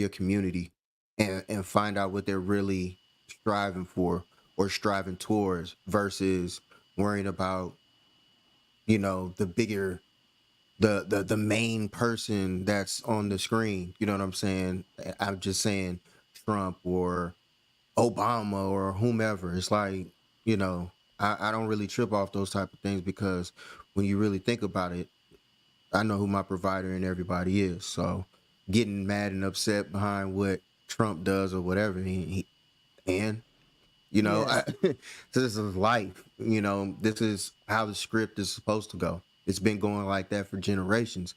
community, and find out what they're really striving for or striving towards, versus worrying about the bigger, the main person that's on the screen. You know what I'm saying? I'm just saying Trump or Obama or whomever. It's like, you know, I don't really trip off those type of things, because when you really think about it, I know who my provider and everybody is. So getting mad and upset behind what Trump does or whatever, and Yes, this is life. This is how the script is supposed to go. It's been going like that for generations.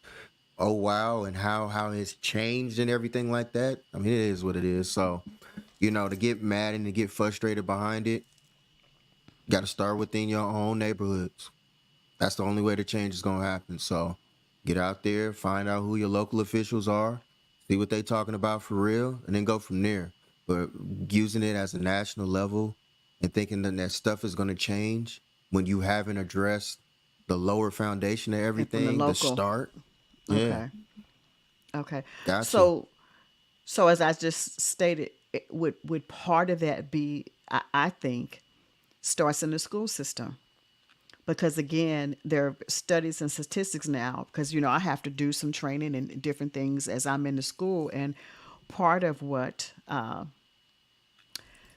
Oh wow, and how it's changed and everything like that. I mean, it is what it is. So, to get mad and to get frustrated behind it, got to start within your own neighborhoods. That's the only way the change is gonna happen. So, get out there, find out who your local officials are, see what they talking about for real, and then go from there. But using it as a national level and thinking that stuff is gonna change when you haven't addressed the lower foundation of and from the everything, the local. start. Yeah, Okay, okay. gotcha. So as I just stated, would part of that be? I think starts in the school system, because again there are studies and statistics now, because I have to do some training and different things as I'm in the school. And part of what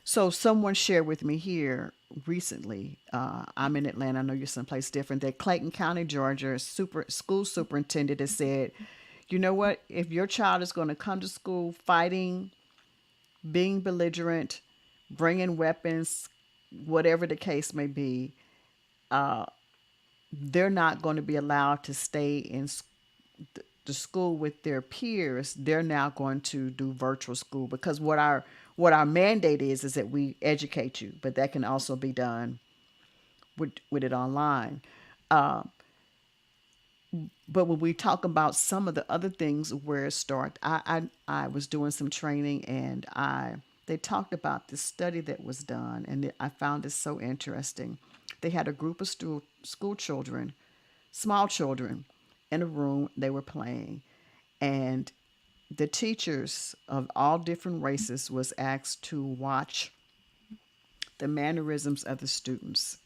so someone shared with me here recently, I'm in Atlanta, I know you're someplace different, that Clayton County, Georgia school superintendent has said, you know what, if your child is going to come to school fighting, being belligerent, bringing weapons, whatever the case may be, they're not going to be allowed to stay in the school with their peers. They're now going to do virtual school, because what our mandate is that we educate you, but that can also be done with it online. But when we talk about some of the other things where it started, I was doing some training, and they talked about this study that was done, and I found it so interesting. They had a group of school children, small children, in a room. They were playing, and the teachers of all different races was asked to watch the mannerisms of the students.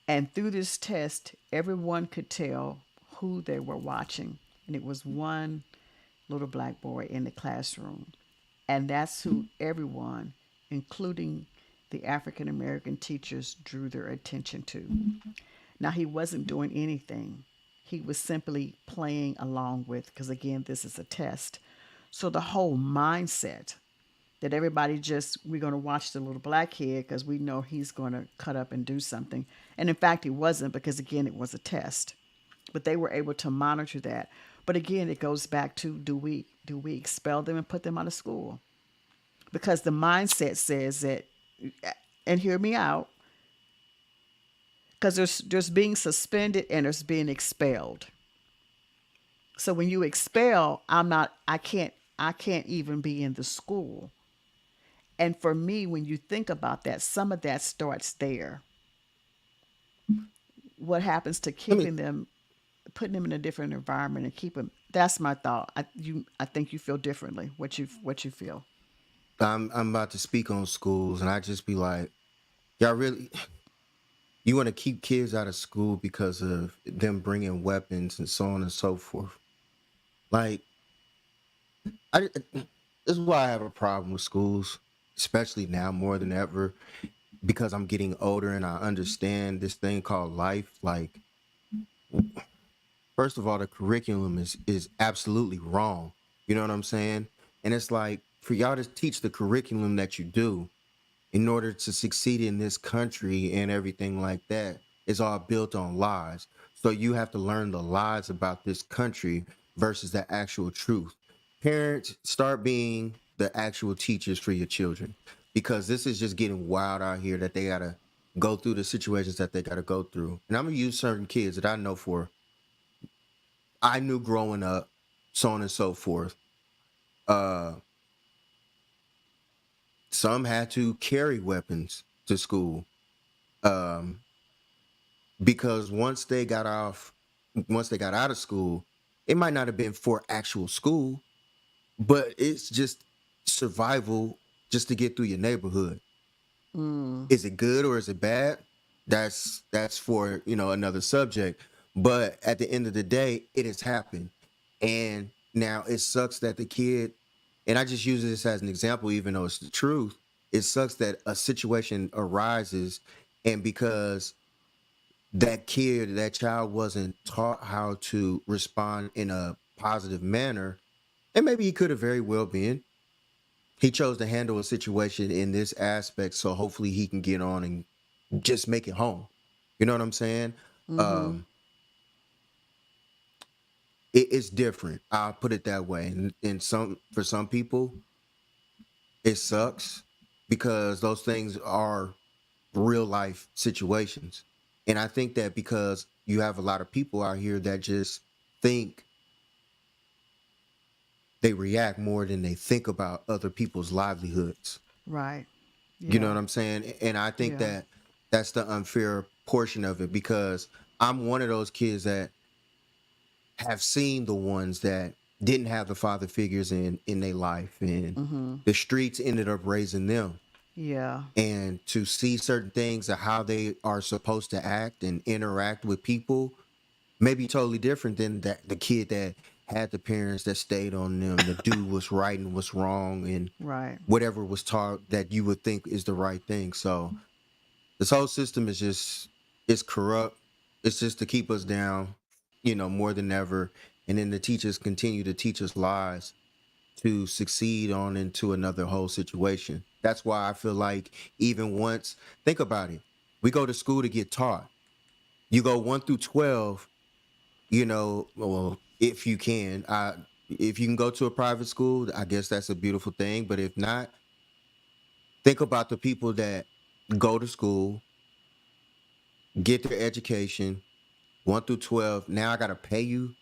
And through this test, everyone could tell who they were watching. And it was one little black boy in the classroom. And that's who everyone, including the African American teachers, drew their attention to. Now, he wasn't doing anything, he was simply playing along with, because again, this is a test. So the whole mindset that everybody just, we're going to watch the little black kid because we know he's going to cut up and do something. And in fact, he wasn't, because again, it was a test. But they were able to monitor that. But again, it goes back to, Do we expel them and put them out of school? Because the mindset says that, and hear me out, because there's being suspended and there's being expelled. So when you expel, I can't even be in the school. And for me, when you think about that, some of that starts there. What happens to Let me. keeping them, putting them in a different environment and keep them? That's my thought. I think you feel differently. What you feel? I'm about to speak on schools, and I just be like, y'all really, you want to keep kids out of school because of them bringing weapons and so on and so forth. Like, I this is why I have a problem with schools, especially now more than ever, because I'm getting older and I understand this thing called life. Like, first of all, the curriculum is absolutely wrong. You know what I'm saying? And it's like for y'all to teach the curriculum that you do in order to succeed in this country and everything like that is all built on lies. So you have to learn the lies about this country versus the actual truth. Parents, start being the actual teachers for your children because this is just getting wild out here that they got to go through the situations that they got to go through. And I'm going to use certain kids that I know for I knew growing up, so on and so forth. Uh, some had to carry weapons to school. Um, because once they got out of school, it might not have been for actual school, but it's just survival just to get through your neighborhood. Mm, Is it good or is it bad? That's for another subject. But at the end of the day, it has happened, and now it sucks that the kid. And I just use this as an example, even though it's the truth. It sucks that a situation arises, and because that child wasn't taught how to respond in a positive manner, and maybe he could have very well been. He chose to handle a situation in this aspect, so hopefully he can get on and just make it home. You know what I'm saying? mm-hmm. Um, it's different. I'll put it that way. And some for some people, it sucks because those things are real life situations. And I think that because you have a lot of people out here that just think they react more than they think about other people's livelihoods. Right. You know Yeah. what I'm saying? And I think Yeah. that that's the unfair portion of it because I'm one of those kids that have seen the ones that didn't have the father figures in their life and Mm-hmm. the streets ended up raising them. Yeah. And to see certain things of how they are supposed to act and interact with people may be totally different than the kid that had the parents that stayed on them to do what's right and what's wrong and Right. whatever was taught that you would think is the right thing. So this whole system is just it's corrupt. It's just to keep us down, more than ever. And then the teachers continue to teach us lies to succeed on into another whole situation. That's why I feel like even once, think about it. We go to school to get taught. You go 1 through 12, well, if you can, if you can go to a private school, I guess that's a beautiful thing. But if not, think about the people that go to school, get their education, 1 through 12. Now I got to pay you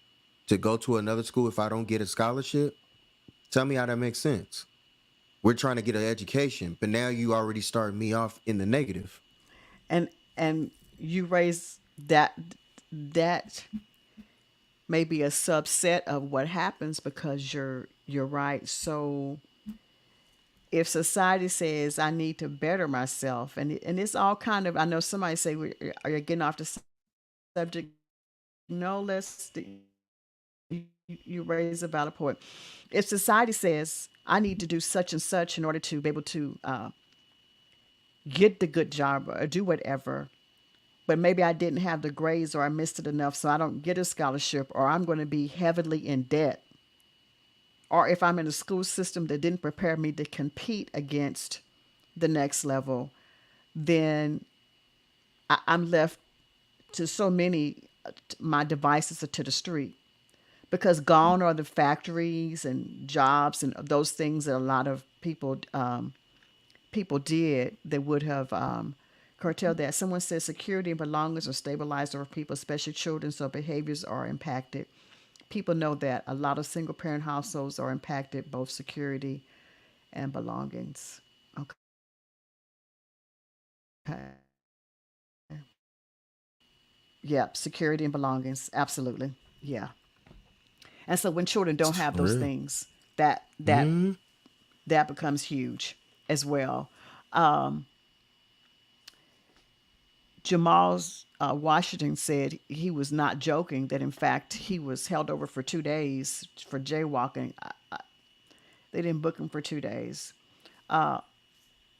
to go to another school if I don't get a scholarship. Tell me how that makes sense. We're trying to get an education, but now you already start me off in the negative. And you raise that may be a subset of what happens because you're right. So if society says I need to better myself, and it's all kind of, I know somebody say, are you getting off the subject? No, you raise a valid point. If society says I need to do such and such in order to be able to get the good job or do whatever, but maybe I didn't have the grades or I missed it enough, so I don't get a scholarship, or I'm going to be heavily in debt, or if I'm in a school system that didn't prepare me to compete against the next level, then I'm left to so many, my devices are to the street. because gone are the factories and jobs and those things that a lot of people did that would have curtailed that. Someone says security and belongings are stabilized over people, especially children, so behaviors are impacted. People know that a lot of single parent households are impacted, both security and belongings. Okay. Yep, security and belongings, absolutely. Yeah. And so when children don't have For those real. things, that Mm-hmm. that becomes huge as well. Um, Jamal's Washington said he was not joking, that in fact he was held over for 2 days for jaywalking. They didn't book him for 2 days.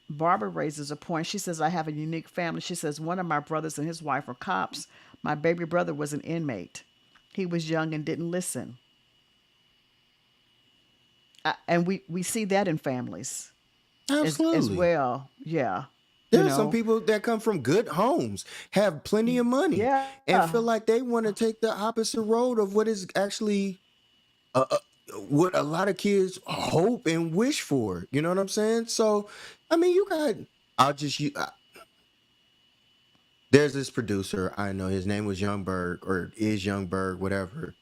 Barbara raises a point. She says, I have a unique family. She says, one of my brothers and his wife are cops. My baby brother was an inmate. He was young and didn't listen. And we see that in families as Absolutely. well. Yeah. You There are some know, people that come from good homes, have plenty of money, and yeah. feel like they want to take the opposite road of what is actually uh, uh, what a lot of kids hope and wish for. You know what I'm saying? So, I mean, you got. I'll just you. There's this producer I know. His name was Youngberg or is Youngberg, whatever.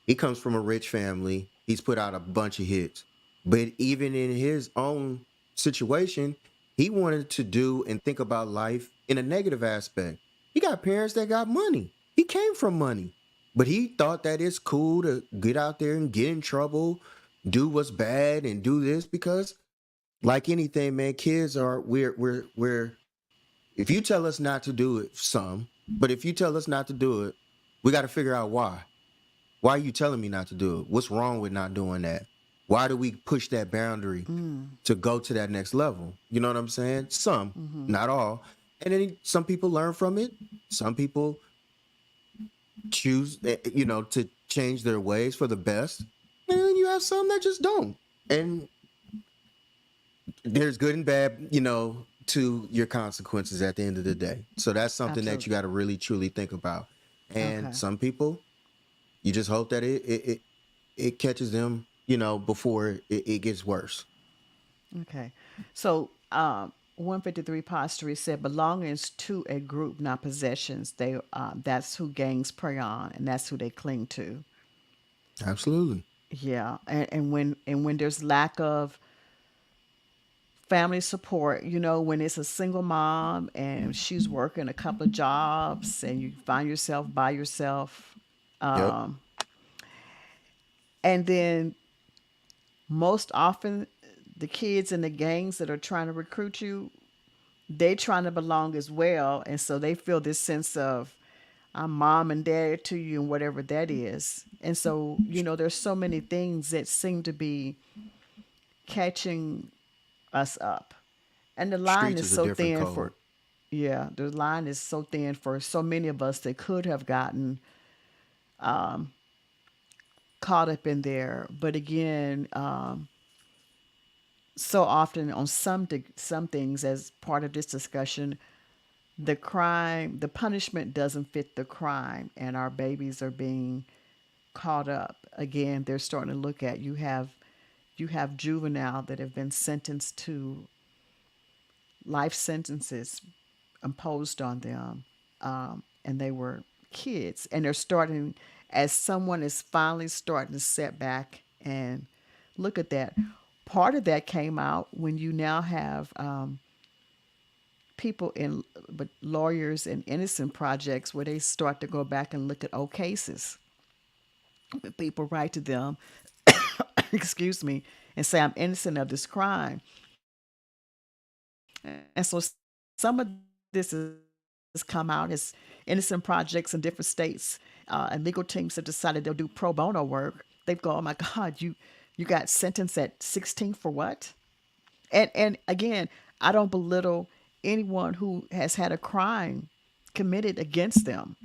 He comes from a rich family. He's put out a bunch of hits. But even in his own situation, he wanted to do and think about life in a negative aspect. He got parents that got money. He came from money. But he thought that it's cool to get out there and get in trouble, do what's bad and do this because like anything, man, kids are we're if you tell us not to do it, but if you tell us not to do it, we got to figure out why. Why are you telling me not to do it? What's wrong with not doing that? Why do we push that boundary to go to that next level? You know what I'm saying? Some, not all. And then some people learn from it. Some people choose, to change their ways for the best. And then you have some that just don't. And there's good and bad, to your consequences at the end of the day. So that's something that you Absolutely. got to really truly think about. And Okay. some people, you just hope that it catches them, before it gets worse. Okay. So 153 Postry said belongings to a group, not possessions. That's who gangs prey on, and that's who they cling to. Absolutely. Yeah, and when there's lack of family support, when it's a single mom and she's working a couple of jobs and you find yourself by yourself, Yep. and then most often the kids in the gangs that are trying to recruit you, they trying to belong as well, and so they feel this sense of I'm mom and dad to you and whatever that is. And so there's so many things that seem to be catching us up, and the line Streets is is a so different thin for code. yeah, the line is so thin for so many of us that could have gotten caught up in there. But again, so often on some things, as part of this discussion, the punishment doesn't fit the crime, and our babies are being caught up. Again, they're starting to look at you have juvenile that have been sentenced to life sentences imposed on them, and they were kids, and they're starting, as someone is finally starting to set back and look at that. Part of that came out when you now have people in, but lawyers and innocent projects, where they start to go back and look at old cases. When people write to them, excuse me, and say I'm innocent of this crime, and so some of this has come out as innocent projects in different states, and legal teams have decided they'll do pro bono work. They've gone, oh my God, you got sentenced at 16 for what? And again, I don't belittle anyone who has had a crime committed against them,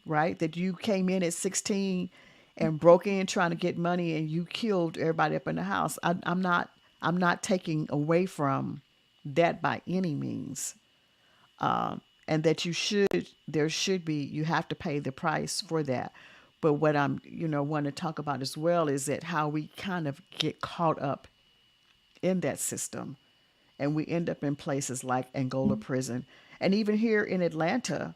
right? That you came in at 16 and broke in trying to get money and you killed everybody up in the house. I'm not taking away from that by any means. And that you have to pay the price for that. But what I'm, want to talk about as well is that how we kind of get caught up in that system, and we end up in places like Angola prison, and even here in Atlanta,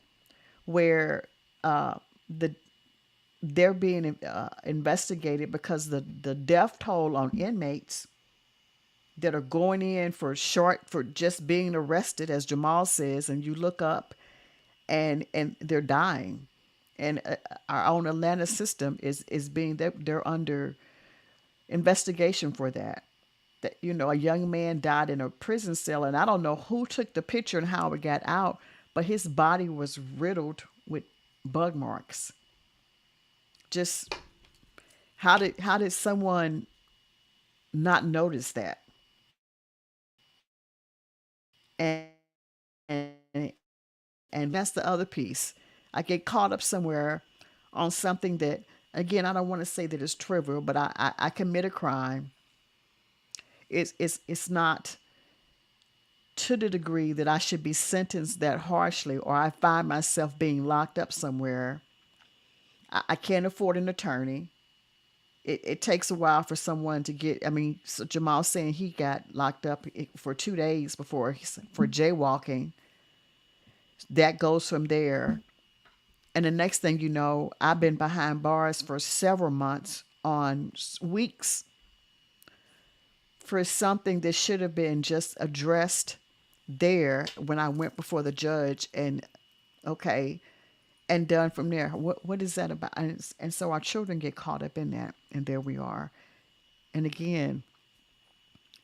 where the they're being investigated because the death toll on inmates that are going in for just being arrested, as Jamal says, and you look up and they're dying, and our own Atlanta system is being they're under investigation for that. That a young man died in a prison cell, and I don't know who took the picture and how it got out, but his body was riddled with bug marks. Just how did someone not notice that? And and that's the other piece. I get caught up somewhere on something that, again, I don't want to say that it's trivial, but I commit a crime. It's not to the degree that I should be sentenced that harshly, or I find myself being locked up somewhere. I can't afford an attorney. It takes a while for someone to get. I mean, so Jamal saying he got locked up for 2 days for jaywalking. That goes from there. And the next thing you know, I've been behind bars for several months on weeks for something that should have been just addressed there when I went before the judge, and okay, and done from there. What is that about? And so our children get caught up in that, and there we are. And again,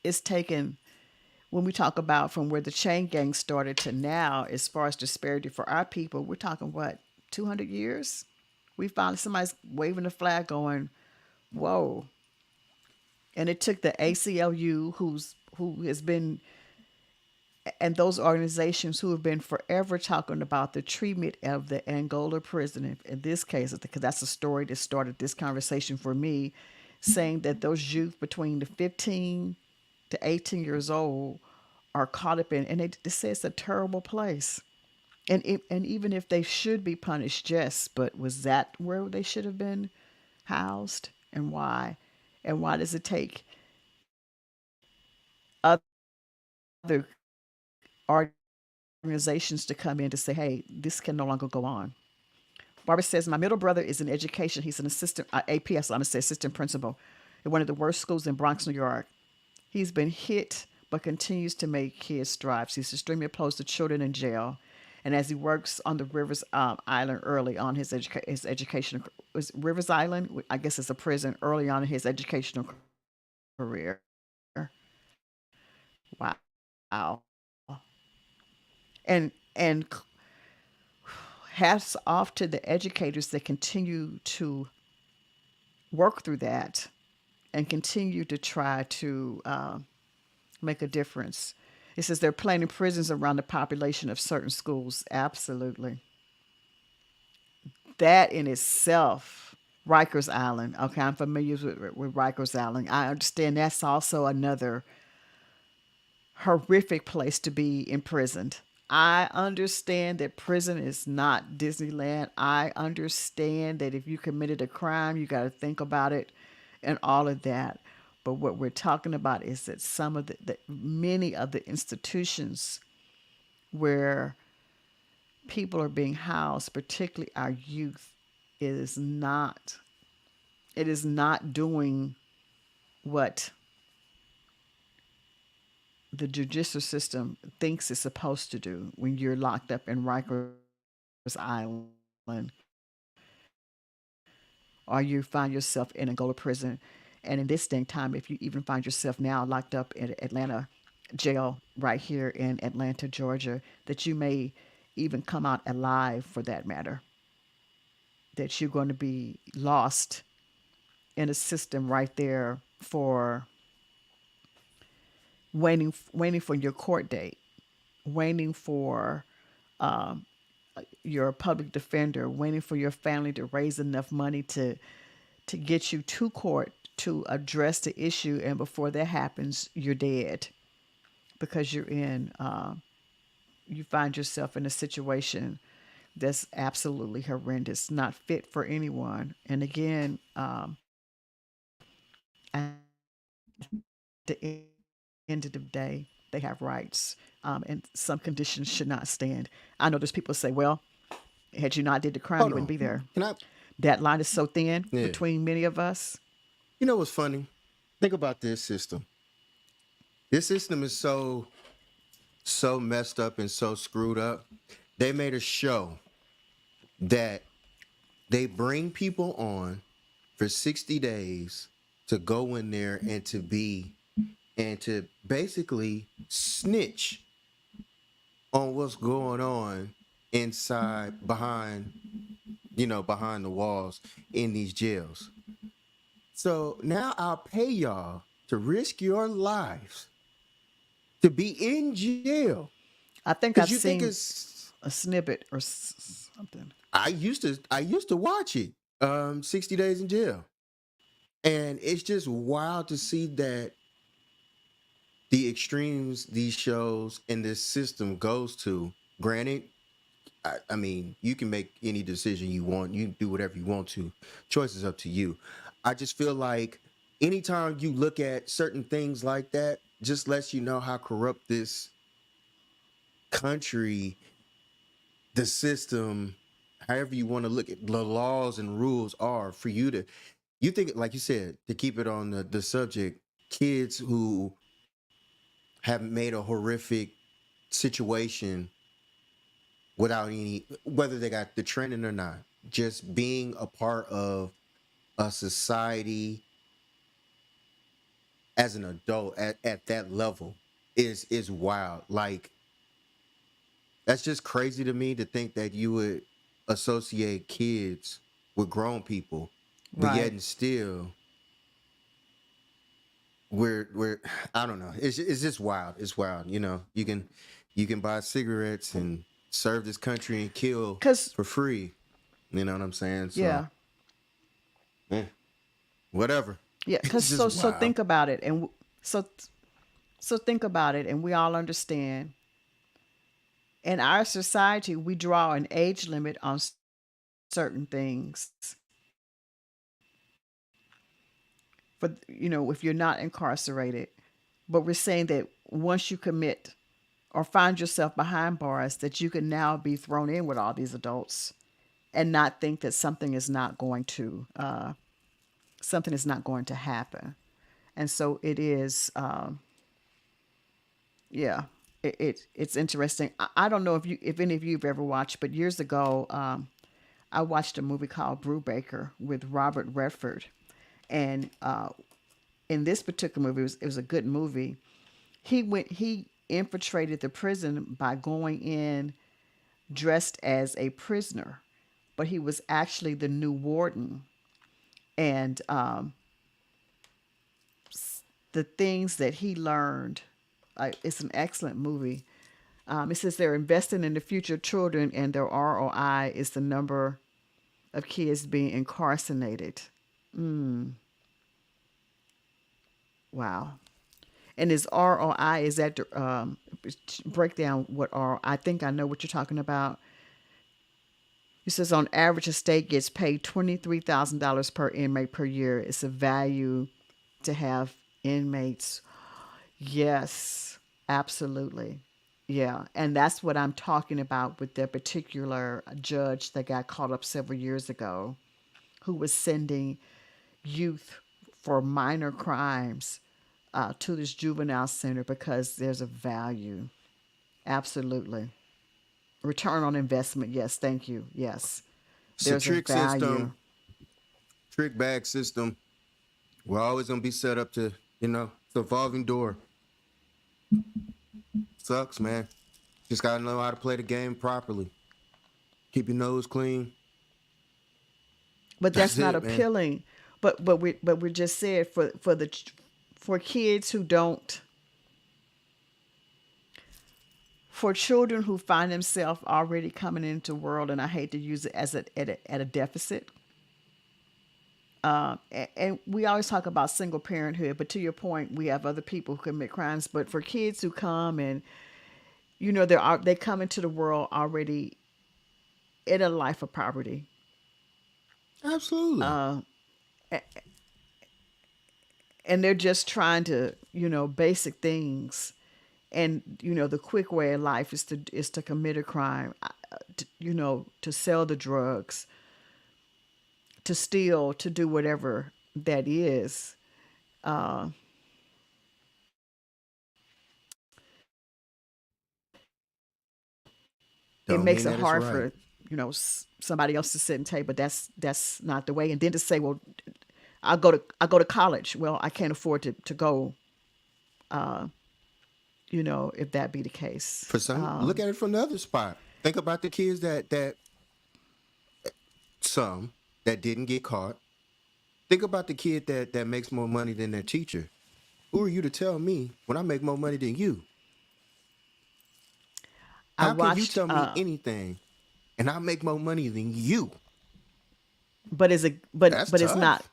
it's taken, when we talk about from where the chain gang started to now, as far as disparity for our people, we're talking what, 200 years? We finally, somebody's waving the flag going, whoa. And it took the ACLU, who has been, and those organizations who have been forever talking about the treatment of the Angola prison, in this case, because that's the story that started this conversation for me, saying that those youth between the 15 to 18 years old are caught up in, and they say it's a terrible place. And even if they should be punished, yes, but was that where they should have been housed, and why? And why does it take other organizations to come in to say, hey, this can no longer go on? Barbara says, my middle brother is in education. He's an assistant, APS, I'm going to say assistant principal at one of the worst schools in Bronx, New York. He's been hit, but continues to make kids strive. He's extremely opposed to children in jail. And as he works on the Rivers Island early on his education, was Rivers Island, I guess it's a prison, early on in his educational career. Wow. And hats off to the educators that continue to work through that and continue to try to make a difference. It says they're planning prisons around the population of certain schools. Absolutely. That in itself, Rikers Island. Okay, I'm familiar with Rikers Island. I understand that's also another horrific place to be imprisoned. I understand that prison is not Disneyland. I understand that if you committed a crime, you got to think about it and all of that. But what we're talking about is that some of many of the institutions where people are being housed, particularly our youth, it is not it is not doing what the judicial system thinks it's supposed to do when you're locked up in Rikers Island, or you find yourself in Angola prison. And in this day and time, if you even find yourself now locked up in Atlanta jail right here in Atlanta, Georgia, that you may even come out alive, for that matter, that you're going to be lost in a system right there for waiting for your court date, waiting for your public defender, waiting for your family to raise enough money to get you to court to address the issue, and before that happens, you're dead because you find yourself in a situation That's absolutely horrendous, not fit for anyone. And again, at the end of the day, they have rights, and some conditions should not stand. I know there's people say, well, had you not did the crime, Hold you wouldn't on. be there. Can I? That line is so thin Yeah. between many of us. You know what's funny? Think about this system. This system is so messed up and so screwed up. They made a show that they bring people on for 60 days to go in there and to basically snitch on what's going on inside behind the walls in these jails. So now I'll pay y'all to risk your lives to be in jail I think because I've you think seen it's a snippet or something. I used to watch it 60 days in jail, and it's just wild to see that the extremes these shows and this system goes to. Granted, I mean, you can make any decision you want. You can do whatever you want to. Choice is up to you. I just feel like anytime you look at certain things like that, just lets you know how corrupt this country, the system, however you want to look at the laws and rules are for you to, you think, like you said, to keep it on the subject, kids who have made a horrific situation without any, whether they got the training or not, just being a part of a society as an adult at that level is wild. Like, that's just crazy to me to think that you would associate kids with grown people, but yet Right. and still we're I don't know. It's just wild. It's wild. You can buy cigarettes and serve this country and kill Because, for free. You know what I'm saying? So, yeah. eh, whatever. Yeah. Because It's just so wild. think about it. So, so think about it. And we all understand in our society, we draw an age limit on certain things for, if you're not incarcerated. But we're saying that once you commit or find yourself behind bars, that you can now be thrown in with all these adults and not think that something is not going to happen. And so it is, yeah, it's interesting. I don't know if any of you have ever watched, but years ago, I watched a movie called Brubaker with Robert Redford, and in this particular movie, it was a good movie. He infiltrated the prison by going in dressed as a prisoner, but he was actually the new warden. And the things that he learned, it's an excellent movie. It says they're investing in the future of children, and their ROI is the number of kids being incarcerated. Wow. And his ROI is that break down what ROI. I think I know what you're talking about. It says on average, a state gets paid $23,000 per inmate per year. It's a value to have inmates. Yes, absolutely. Yeah, and that's what I'm talking about with the particular judge that got caught up several years ago, who was sending youth for minor crimes to this juvenile center because there's a value. Absolutely. Return on investment. Yes, thank you. Yes, It's a there's a trick value. system, trick bag system. We're always gonna be set up to, it's a revolving door. Sucks, man. Just gotta know how to play the game properly. Keep your nose clean. But That's that's not it, man. appealing. But we just said for kids who don't, for children who find themselves already coming into the world, and I hate to use it as at a deficit. And we always talk about single parenthood, but to your point, we have other people who commit crimes. But for kids who come and they come into the world already in a life of poverty. Absolutely. And they're just trying to, basic things. And the quick way of life is to commit a crime, to sell the drugs, to steal, to do whatever that is. Uh, it Don't makes mean it that it's hard right. for somebody else to sit and tell you, but that's not the way. And then to say, well, I go to college. Well, I can't afford to go. If that be the case. For some, look at it from the other spot. Think about the kids that some that didn't get caught. Think about the kid that makes more money than their teacher. Who are you to tell me when I make more money than you? I How can you watched, tell me anything and I make more money than you? but is it but That's but it's not. tough.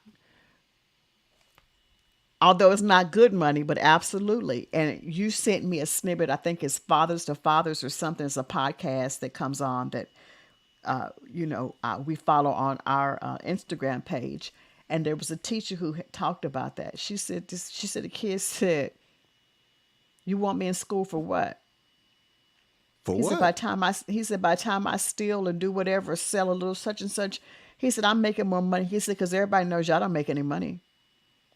Although it's not good money, but absolutely. And you sent me a snippet. I think it's Fathers to Fathers or something. It's a podcast that comes on that we follow on our Instagram page. And there was a teacher who had talked about that. She said this. She said the kids said, "You want me in school for what?" For He said, "By what? the time I steal and do whatever, sell a little such and such." He said, "I'm making more money." He said, "Because everybody knows y'all don't make any money.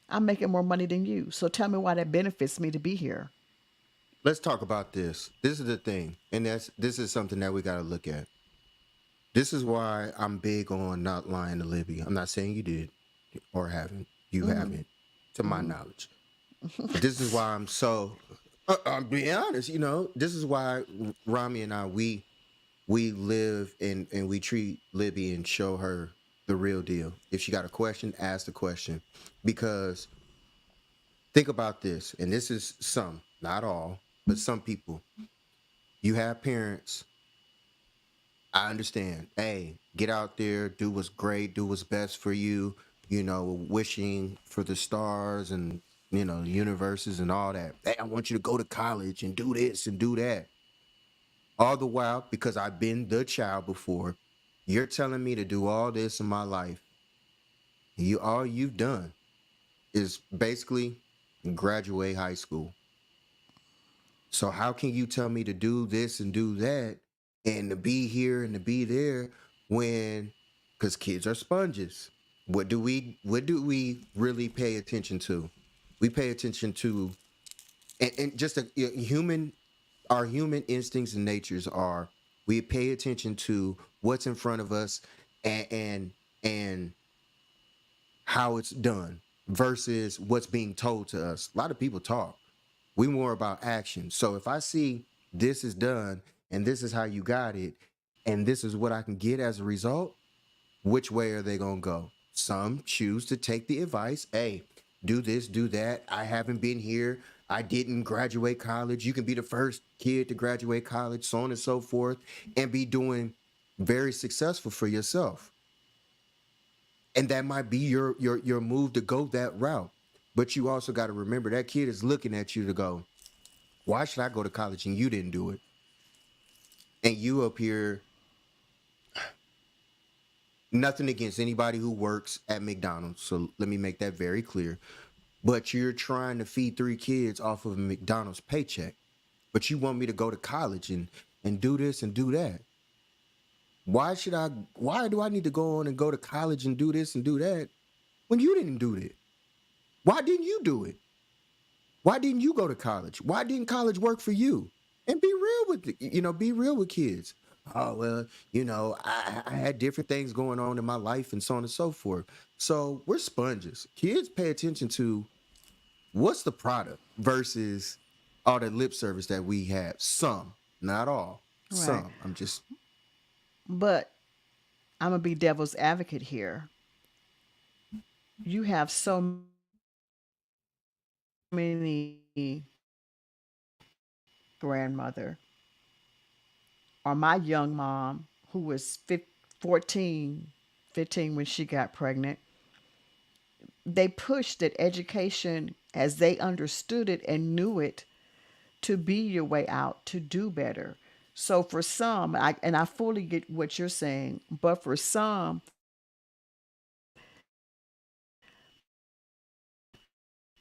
I'm making more money than you. So tell me why that benefits me to be here." Let's talk about this. This is the thing, and this is something that we got to look at. This is why I'm big on not lying to Libby. I'm not saying you did or haven't. You haven't, to my knowledge. But this is why I'm so. I'm being honest. This is why Rami and I we live and we treat Libby and show her the real deal. If she got a question, ask the question, because think about this, and this is some, not all, but some people. You have parents. I understand. Hey, get out there, do what's great, do what's best for you. Wishing for the stars and universes and all that. Hey, I want you to go to college and do this and do that. All the while, because I've been the child before, you're telling me to do all this in my life. All you've done is basically graduate high school. So how can you tell me to do this and do that and to be here and to be there when because kids are sponges. What do we really pay attention to? We pay attention to and just human our human instincts and natures are we pay attention to what's in front of us and how it's done versus what's being told to us. A lot of people talk. We more about action. So if I see this is done and this is how you got it and this is what I can get as a result, which way are they going to go? Some choose to take the advice. Hey, do this, do that. I haven't been here. I didn't graduate college. You can be the first kid to graduate college, so on and so forth, and be doing very successful for yourself. And that might be your move to go that route. But you also got to remember that kid is looking at you to go, why should I go to college and you didn't do it? And you up here, nothing against anybody who works at McDonald's. So let me make that very clear. But you're trying to feed three kids off of a McDonald's paycheck. But you want me to go to college and do this and do that. Why do I need to go on and go to college and do this and do that when you didn't do it? Why didn't you do it? Why didn't you go to college? Why didn't college work for you? And be real with be real with kids. Oh well, I had different things going on in my life and so on and so forth. So we're sponges. Kids pay attention to what's the product versus all the lip service that we have. Some, not all. Right. Some. I'm just But I'm going to be devil's advocate here. You have so many grandmother or my young mom who was 14, 15 when she got pregnant. They pushed that education as they understood it and knew it to be your way out to do better. So for some, I fully get what you're saying, but for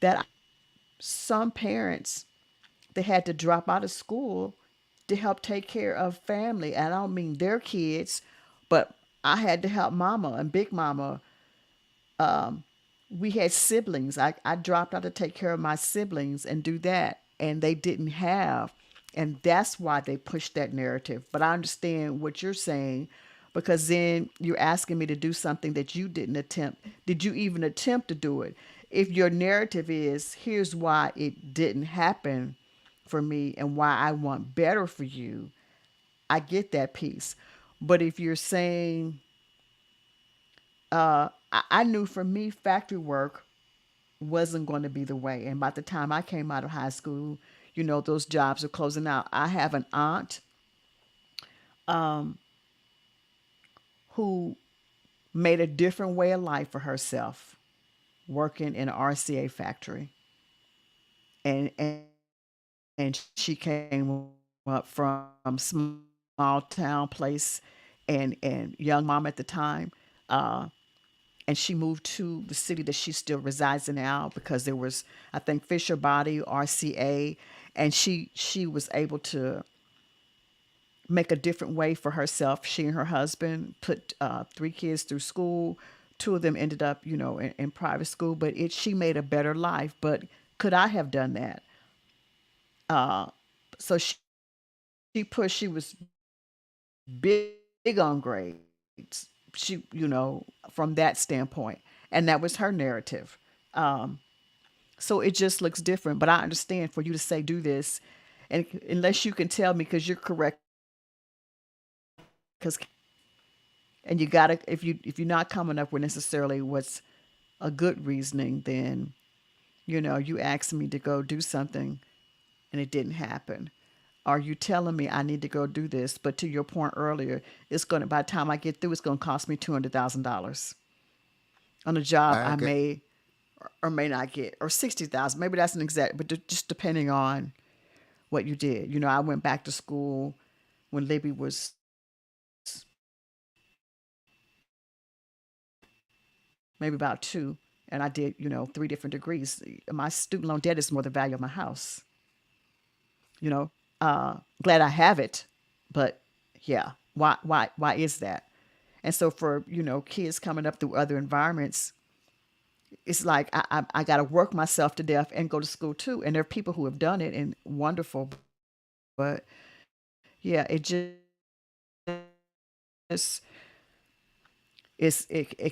that some parents, they had to drop out of school to help take care of family. And I don't mean their kids, but I had to help mama and big mama. We had siblings. I dropped out to take care of my siblings and do that. And they didn't have. And that's why they pushed that narrative. But I understand what you're saying, because then you're asking me to do something that you didn't attempt. Did you even attempt to do it? If your narrative is, here's why it didn't happen for me and why I want better for you, I get that piece. But if you're saying, I knew for me, factory work wasn't going to be the way. And by the time I came out of high school, those jobs are closing out. I have an aunt who made a different way of life for herself, working in an RCA factory. And she came up from small town place and young mom at the time. Uh, and she moved to the city that she still resides in now because there was, I think, Fisher Body, RCA, and she was able to make a different way for herself. She and her husband put three kids through school. Two of them ended up, in private school, but she made a better life. But could I have done that? So she pushed. She was big on grades. From that standpoint, and that was her narrative. Um, so it just looks different. But I understand for you to say do this, and unless you can tell me, because you're correct, because and you gotta, if you're not coming up with necessarily what's a good reasoning, then you asked me to go do something and it didn't happen. Are you telling me I need to go do this? But to your point earlier, it's going to, by the time I get through, it's going to cost me $200,000 on a job I I get. may or may not get, or 60,000. Maybe that's an exact, but just depending on what you did. I went back to school when Libby was maybe about two, and I did, three different degrees. My student loan debt is more the value of my house. You know, glad I have it, but yeah, why is that? And so for kids coming up through other environments, it's like I got to work myself to death and go to school too. And there are people who have done it and wonderful, but yeah, it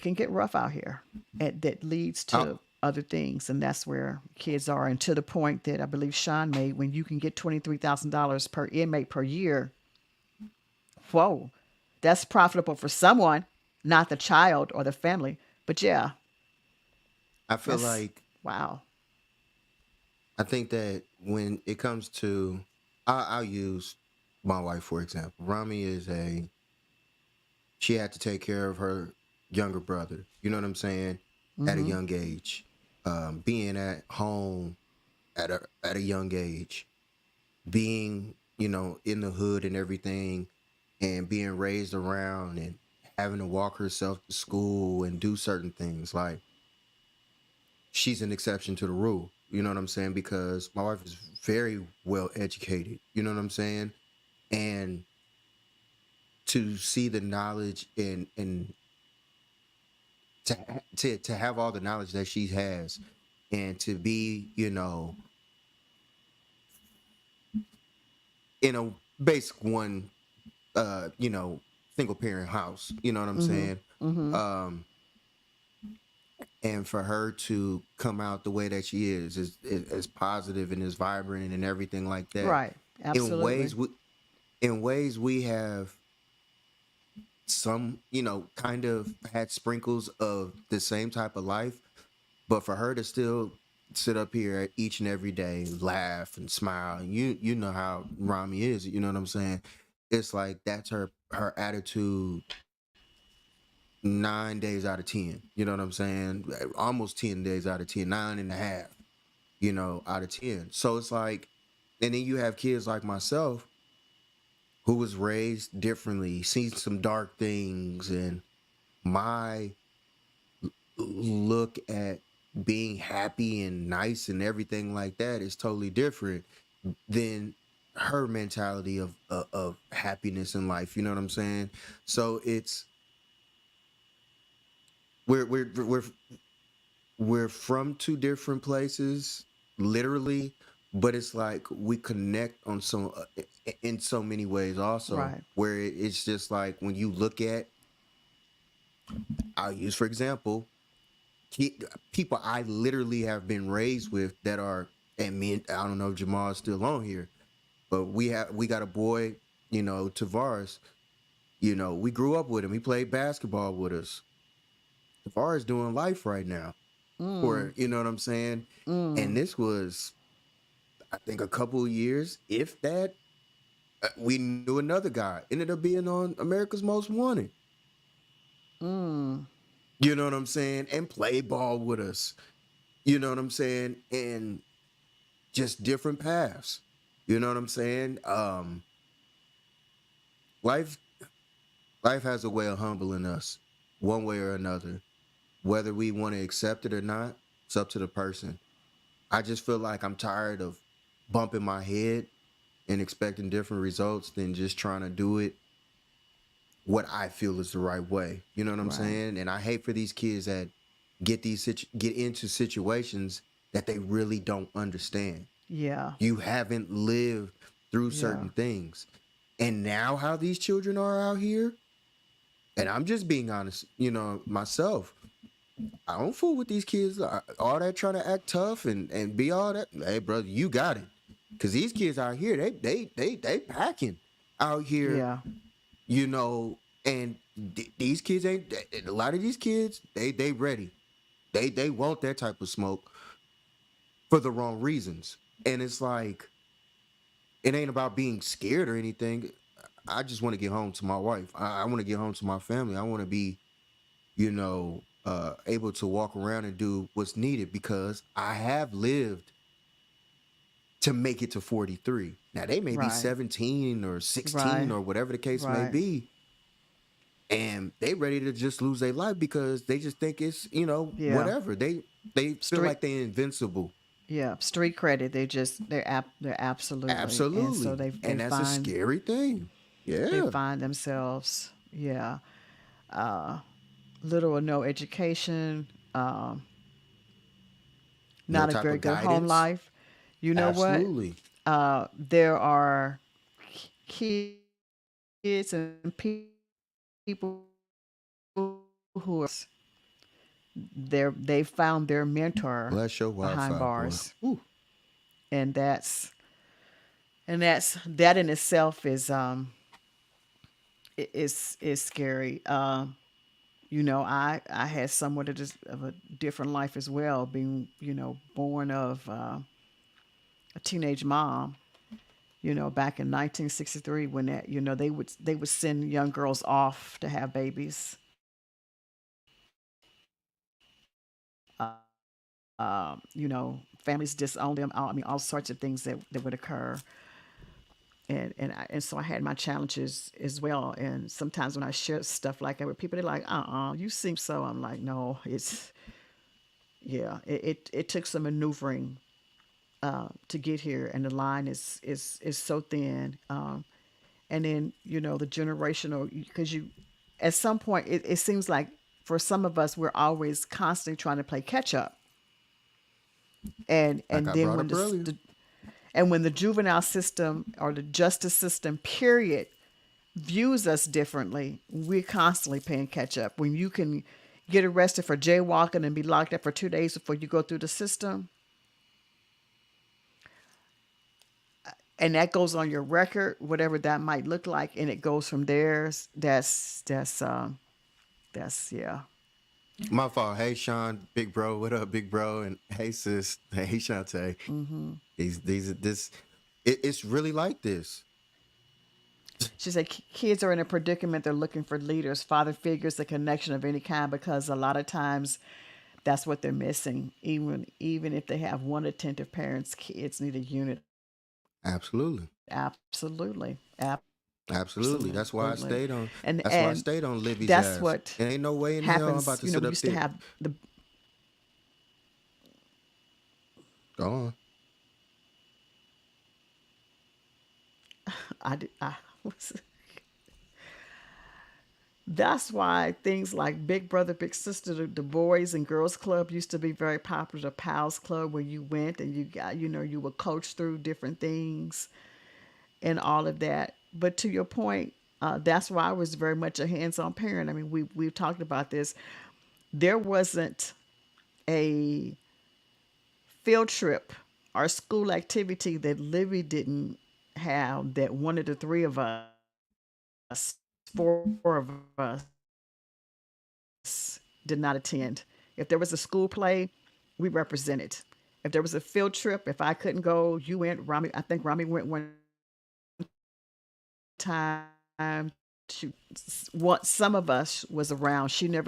can get rough out here, and that leads I, to other things, and that's where kids are. And to the point that I believe Sean made, when you can get $23,000 per inmate per year, whoa, that's profitable for someone, not the child or the family. But yeah, I feel that's like wow. I think that when it comes to, I'll use my wife for example. Rami is a she had to take care of her younger brother. You know what I'm saying? At a Mm-hmm. young age, being at home at a young age, being in the hood and everything, and being raised around and having to walk herself to school and do certain things. Like, she's an exception to the rule. You know what I'm saying? Because my wife is very well educated. You know what I'm saying? And to see the knowledge and to have all the knowledge that she has, and to be in a basic one uh you know single parent house, you know what I'm Mm-hmm. saying, Mm-hmm. um and for her to come out the way that she is positive and is vibrant and everything like that, Right. in Absolutely. ways we in ways we have some kind of had sprinkles of the same type of life. But for her to still sit up here each and every day, laugh and smile, and you know how Rami is, you know what I'm saying? It's like that's her attitude 9 days out of 10. You know what I'm saying? Almost 10 days out of 10, 9.5, out of 10. So it's like, and then you have kids like myself who was raised differently, seen some dark things, and my look at being happy and nice and everything like that is totally different than her mentality of happiness in life. You know what I'm saying? So it's we're we're we're we're from two different places, literally, but it's like we connect on some in so many ways also. Right. Where it's just like when you look at, I'll use for example, people I literally have been raised with that are, and me, I don't know if Jamal's still on here, but we got a boy, Tavares. We grew up with him. He played basketball with us. Tavares doing life right now, Mm. or you know what I'm saying. And Mm. this was, I think, a couple of years, if that. We knew another guy ended up being on America's Most Wanted. Mm. You know what I'm saying, and played ball with us. You know what I'm saying, and just different paths. You know what I'm saying? Life life has a way of humbling us one way or another. Whether we want to accept it or not, it's up to the person. I just feel like I'm tired of bumping my head and expecting different results than just trying to do it what I feel is the right way. You know what I'm Right. saying? And I hate for these kids that get into situations that they really don't understand. Yeah. You haven't lived through Yeah. certain things. And now how these children are out here, and I'm just being honest, myself. I don't fool with these kids. All that trying to act tough and be all that. Hey, brother, you got it. Cause these kids out here, they packing out here, Yeah. you know. And these kids ain't. A lot of these kids, they ready. They want that type of smoke for the wrong reasons. And it's like it ain't about being scared or anything. I just want to get home to my wife. I want to get home to my family. I want to be, able to walk around and do what's needed because I have lived to make it to 43. Now they may be Right. 17 or 16 Right. or whatever the case may Right. be, and they ready to just lose their life because they just think it's, Yeah. whatever. They feel Street. like they're invincible. Yeah. Street credit. They're absolutely, and so Absolutely. And that's a scary thing. they Yeah. find themselves, yeah, little or no education, No not a type very of good home guidance. life. You know what? Absolutely. There are kids and people who are they found their mentor Bless your behind Wi-Fi, boy. bars, Ooh. and that in itself is scary. I had somewhat of a different life as well, being born of a teenage mom. Back in 1963, when they would send young girls off to have babies. Families disowned them. I mean, all sorts of things that would occur. And so I had my challenges as well. And sometimes when I share stuff like that with people, they're like, you seem so. I'm like, no, it's yeah. It took some maneuvering to get here, and the line is so thin. And then the generational, because you at some point it seems like for some of us we're always constantly trying to play catch up. and Like and I then brought when up earlier. the juvenile system or the justice system period views us differently, we're constantly paying catch up. When you can get arrested for jaywalking and be locked up for 2 days before you go through the system, and that goes on your record, whatever that might look like, and it goes from there. That's yeah. My fault. Hey Sean, big bro. What up, big bro? And hey sis. Hey Shantae. These this it's really like this. She said kids are in a predicament. They're looking for leaders, father figures, a connection of any kind, because a lot of times that's what they're missing. Even if they have one attentive parents, kids need a unit. Absolutely. Absolutely. Absolutely. Absolutely. That's why I Absolutely. stayed on. And That's why I and stayed on Libby's that's ass. what Ain't no way in hell I'm about happens. to You know, sit we up used to there. have the Go on. I was that's why things like Big Brother, Big Sister, the Boys and Girls Club used to be very popular. The Pals Club, where you went and you got, you were coached through different things and all of that. But to your point, that's why I was very much a hands-on parent. I mean, we've talked about this. There wasn't a field trip or school activity that Libby didn't have that one of the three of us, four of us, did not attend. If there was a school play, we represented. If there was a field trip, if I couldn't go, you went. Rami, I think Rami went one time. Some of us was around. She didn't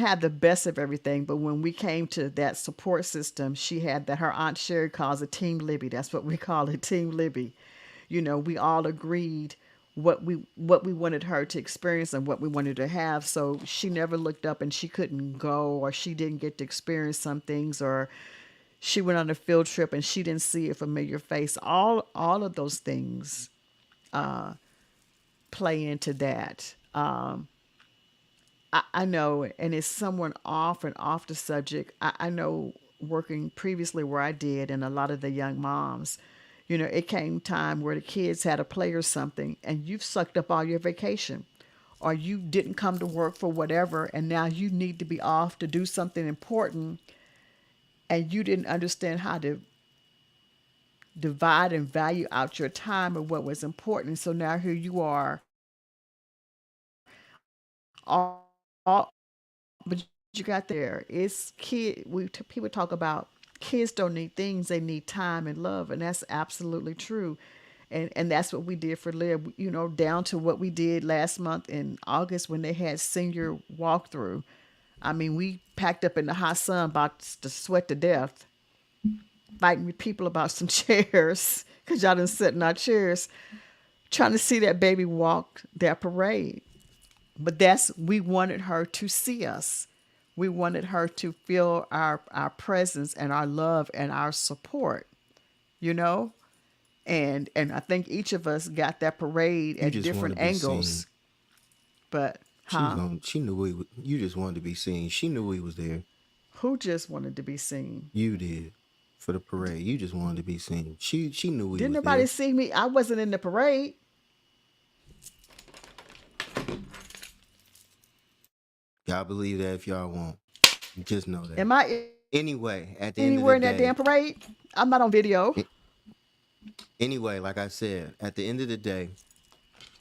have the best of everything, but when we came to that support system, she had that her aunt Sherry calls it Team Libby. That's what we call it, Team Libby. We all agreed what we wanted her to experience and what we wanted to have. So she never looked up and she couldn't go, or she didn't get to experience some things, or she went on a field trip and she didn't see a familiar face. All of those things play into that. I know, and it's someone off and off the subject. I know working previously where I did, and a lot of the young moms, it came time where the kids had a play or something, and you've sucked up all your vacation, or you didn't come to work for whatever, and now you need to be off to do something important, and you didn't understand how to divide and value out your time and what was important. So now here you are, all but you got there. It's kid. People talk about kids don't need things; they need time and love, and that's absolutely true. And that's what we did for Lib. Down to what we did last month in August when they had senior walkthrough. I mean, we packed up in the hot sun, about to sweat to death, fighting with people about some chairs because y'all didn't sit in our chairs, trying to see that baby walk that parade. But we wanted her to see us. We wanted her to feel our presence and our love and our support, you know? And I think each of us got that parade You at just want to different be seen. angles. But huh? She knew you just wanted to be seen. She knew we was there. Who just wanted to be seen? You did for the parade. You just wanted to be seen. She knew we Didn't was nobody there. see me? I wasn't in the parade. Y'all believe that if y'all want. Just know that. Am I anywhere in that damn Anyway, at the parade? end of the I'm day, not on video. anyway, like I said, at the end of the day,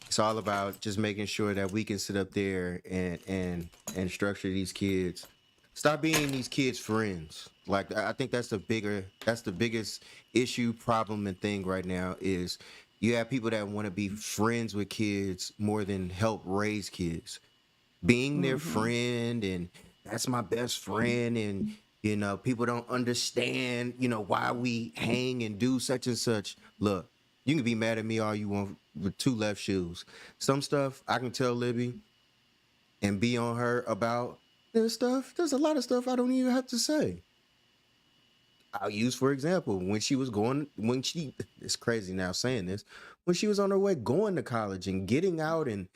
it's all about just making sure that we can sit up there and structure these kids. Stop being these kids' friends. Like I think that's the biggest issue, problem, and thing right now is you have people that want to be friends with kids more than help raise kids. Being their friend and that's my best friend, and people don't understand why we hang and do such and such. Look, you can be mad at me all you want with two left shoes. Some stuff I can tell Libby and be on her about. There's a lot of stuff I don't even have to say. I'll use for example when she it's crazy now saying this, when she was on her way going to college and getting out and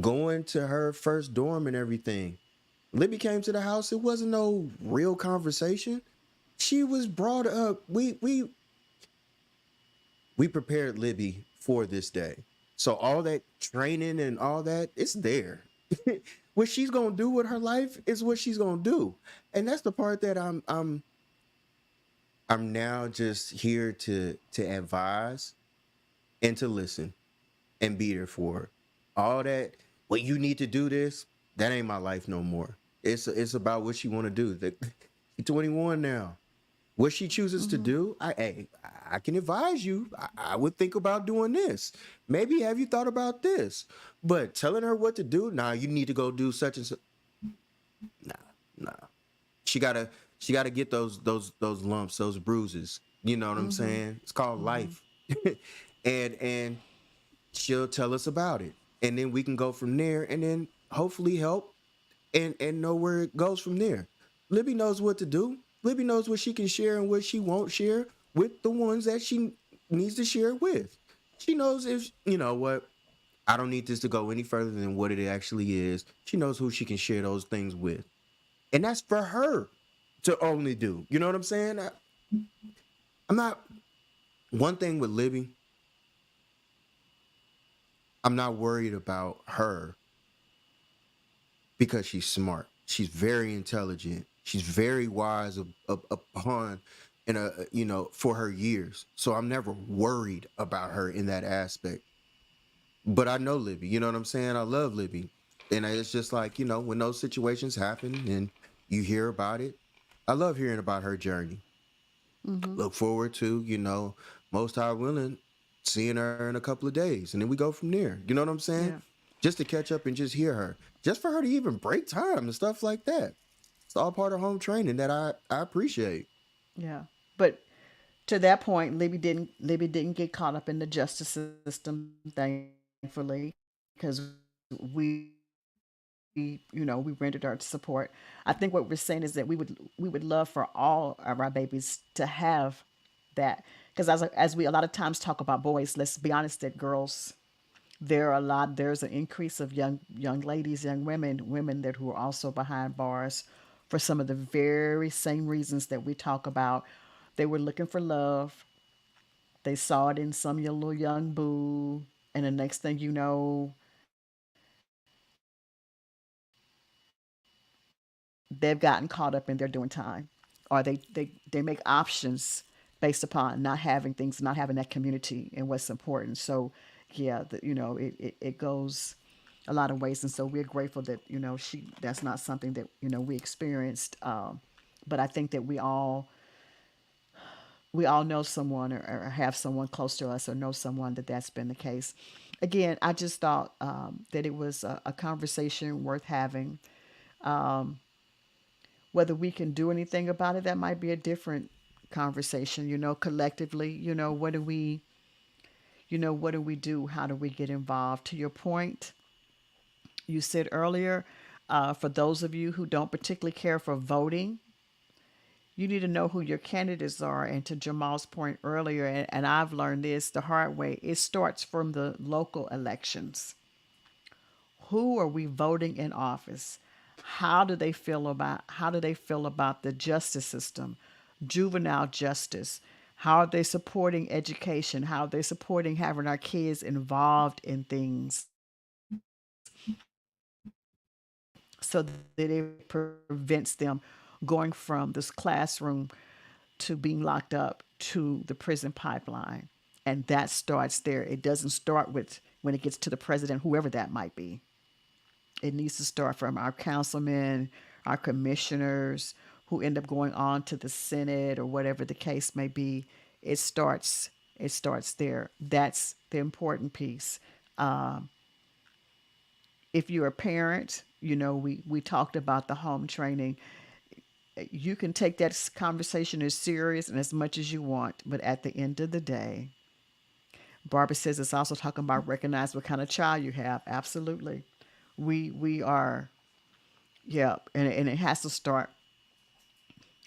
going to her first dorm and everything. Libby came to the house. It wasn't no real conversation. She was brought up. We prepared Libby for this day. So all that training and all that, it's there. What she's gonna do with her life is what she's gonna do, and that's the part that I'm now just here to advise and to listen and be there for her. All that, well, you need to do this. That ain't my life no more. It's about what she want to do. She's 21 now. What she chooses to do, I can advise you. I would think about doing this. Maybe have you thought about this? But telling her what to do, nah, you need to go do such and such. Nah, nah. She gotta she gotta get those lumps, those bruises. You know what I'm saying? It's called life. and she'll tell us about it, and then we can go from there, and then hopefully help and know where it goes from there. Libby knows what to do. Libby knows what she can share and what she won't share with the ones that she needs to share with. She knows if you know what, I don't need this to go any further than what it actually is. She knows who she can share those things with. And that's for her to only do. You know what I'm saying? I'm not one thing with Libby, I'm not worried about her because she's smart. She's very intelligent. She's very wise upon and for her years. So I'm never worried about her in that aspect. But I know Libby, you know what I'm saying? I love Libby. And it's just like, when those situations happen and you hear about it, I love hearing about her journey. Mm-hmm. Look forward to, most high willing, seeing her in a couple of days. And then we go from there. You know what I'm saying? Yeah. Just to catch up and just hear her. Just for her to even break time and stuff like that. It's all part of home training that I appreciate. Yeah. But to that point, Libby didn't get caught up in the justice system, thankfully, because we rendered our support. I think what we're saying is that we would love for all of our babies to have that, because as we a lot of times talk about boys, let's be honest that girls, there's an increase of young ladies, young women that who are also behind bars for some of the very same reasons that we talk about. They were looking for love. They saw it in some your little young boo, and the next thing you know, they've gotten caught up and they're doing time, or they make options based upon not having things, not having that community and what's important. So, yeah, it goes a lot of ways, and so we're grateful that she that's not something that we experienced. But I think that we all know someone, or have someone close to us, or know someone that's been the case. Again, I just thought that it was a conversation worth having. Um, Whether we can do anything about it, that might be a different conversation. Collectively, what do we do? How do we get involved? To your point, you said earlier, for those of you who don't particularly care for voting, you need to know who your candidates are. And to Jamal's point earlier, and I've learned this the hard way, it starts from the local elections. Who are we voting in office? How do they feel about the justice system, juvenile justice? How are they supporting education? How are they supporting having our kids involved in things so that it prevents them going from this classroom to being locked up to the prison pipeline? And that starts there. It doesn't start with when it gets to the president, whoever that might be. It needs to start from our councilmen, our commissioners who end up going on to the Senate or whatever the case may be. It starts. It starts there. That's the important piece. Um, if you're a parent, we talked about the home training. You can take that conversation as serious and as much as you want, but at the end of the day, Barbara says it's also talking about recognize what kind of child you have. Absolutely, we are. Yeah, and it has to start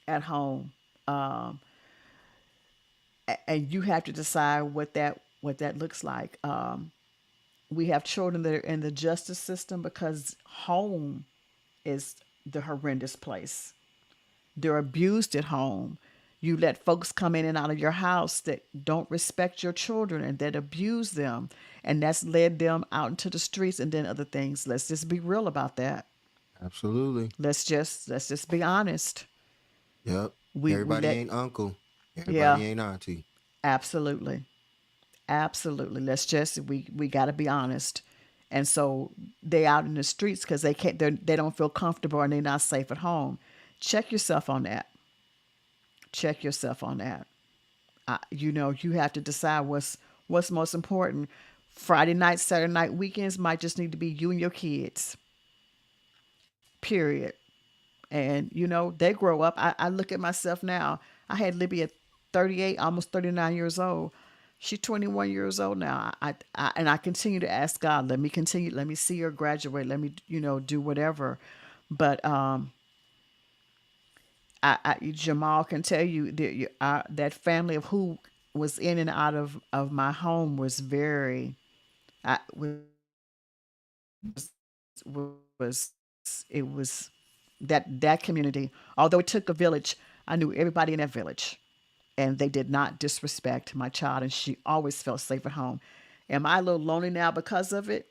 at home. Um, and you have to decide what that looks like. We have children that are in the justice system because home is the horrendous place. They're abused at home. You let folks come in and out of your house that don't respect your children and that abuse them, and that's led them out into the streets and then other things. Let's just be real about that. Absolutely. Let's just be honest. Yep. We Everybody let ain't uncle. Yeah, Everybody ain't auntie. absolutely. Absolutely. We got to be honest. And so they out in the streets because they don't feel comfortable and they're not safe at home. Check yourself on that. Check yourself on that. You have to decide what's most important. Friday night, Saturday night, weekends might just need to be you and your kids. Period. And they grow up. I look at myself now. I had Libby at 38, almost 39 years old. She's 21 years old now. And I continue to ask God, let me continue, let me see her graduate, let me, do whatever. But Jamal can tell you that that family of who was in and out of my home was very, was it was that community. Although it took a village, I knew everybody in that village, and they did not disrespect my child, and she always felt safe at home. Am I a little lonely now because of it?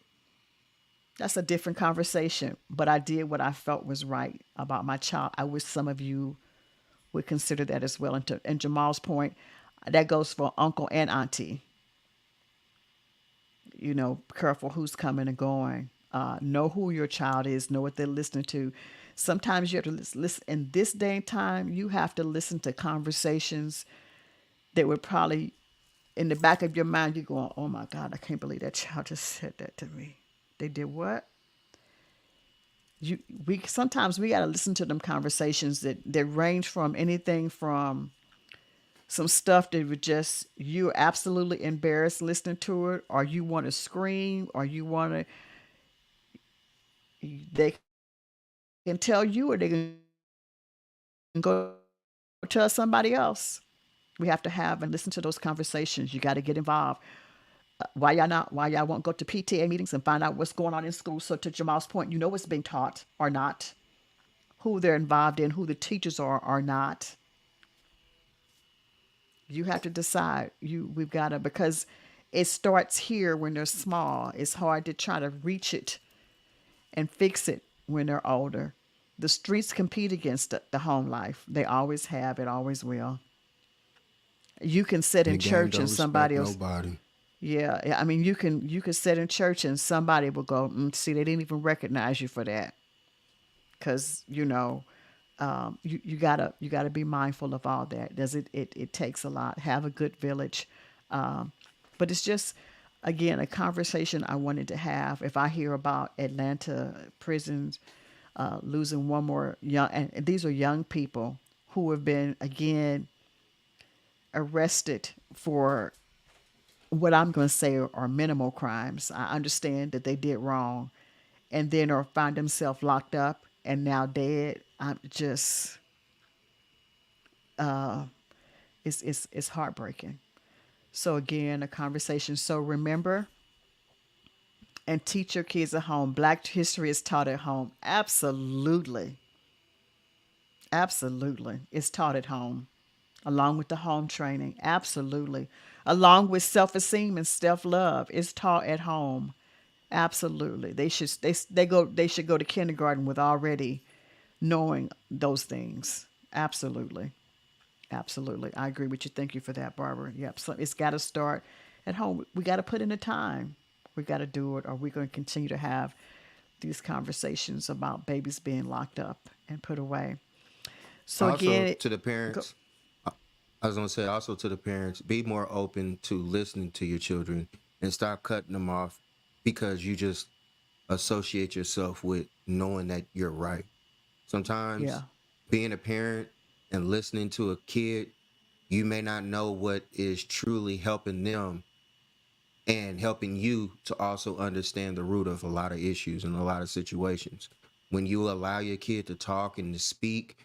That's a different conversation. But I did what I felt was right about my child. I wish some of you would consider that as well. And Jamal's point, that goes for uncle and auntie. Careful who's coming and going. Know who your child is. Know what they're listening to. Sometimes you have to listen. In this day and time, you have to listen to conversations that would probably, in the back of your mind, you're going, "Oh my God, I can't believe that child just said that to me." They did what? We sometimes we got to listen to them conversations that range from anything from some stuff that would just you're absolutely embarrassed listening to it, or you want to scream, or you want to they can tell you, or they can go tell somebody else. We have to have and listen to those conversations. You got to get involved. Why y'all not? Why y'all won't go to PTA meetings and find out what's going on in school? So to Jamal's point, what's being taught or not, who they're involved in, who the teachers are or not. You have to decide. We've got to, because it starts here when they're small. It's hard to try to reach it and fix it when they're older. The streets compete against the home life. They always have. It always will. You can sit And in the game church don't and respect somebody else. nobody. Yeah, yeah, I mean, you can sit in church and somebody will go, see, they didn't even recognize you for that, because you gotta be mindful of all that. Does it takes a lot. Have a good village, um, but it's just again a conversation I wanted to have. If I hear about Atlanta prisons losing one more young, and these are young people who have been again arrested for what I'm going to say are minimal crimes. I understand that they did wrong, and then or find themselves locked up and now dead. I'm just it's heartbreaking. So again, a conversation. So remember and teach your kids at home. Black history is taught at home. Absolutely, absolutely, it's taught at home, along with the home training. Absolutely, along with self-esteem and self-love, it's taught at home. Absolutely, they should go to kindergarten with already knowing those things. Absolutely. Absolutely. I agree with you. Thank you for that, Barbara. Yep. So it's got to start at home. We got to put in the time. We got to do it, or we're going to continue to have these conversations about babies being locked up and put away. So, Also again, to the go, parents, I I was gonna say also to the parents, be more open to listening to your children and stop cutting them off because you just associate yourself with knowing that you're right. yeah, Sometimes being a parent and listening to a kid, you may not know what is truly helping them and helping you to also understand the root of a lot of issues and a lot of situations. When you allow your kid to talk and to speak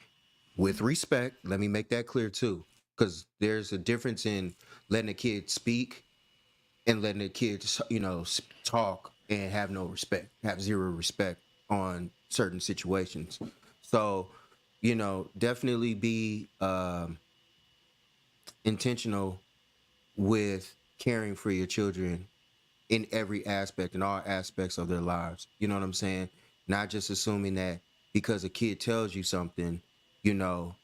with respect, let me make that clear too, because there's a difference in letting a kid speak and letting a kid, talk and have no respect, have zero respect on certain situations. So, definitely be intentional with caring for your children in every aspect, in all aspects of their lives. You know what I'm saying? Not just assuming that because a kid tells you something, you know,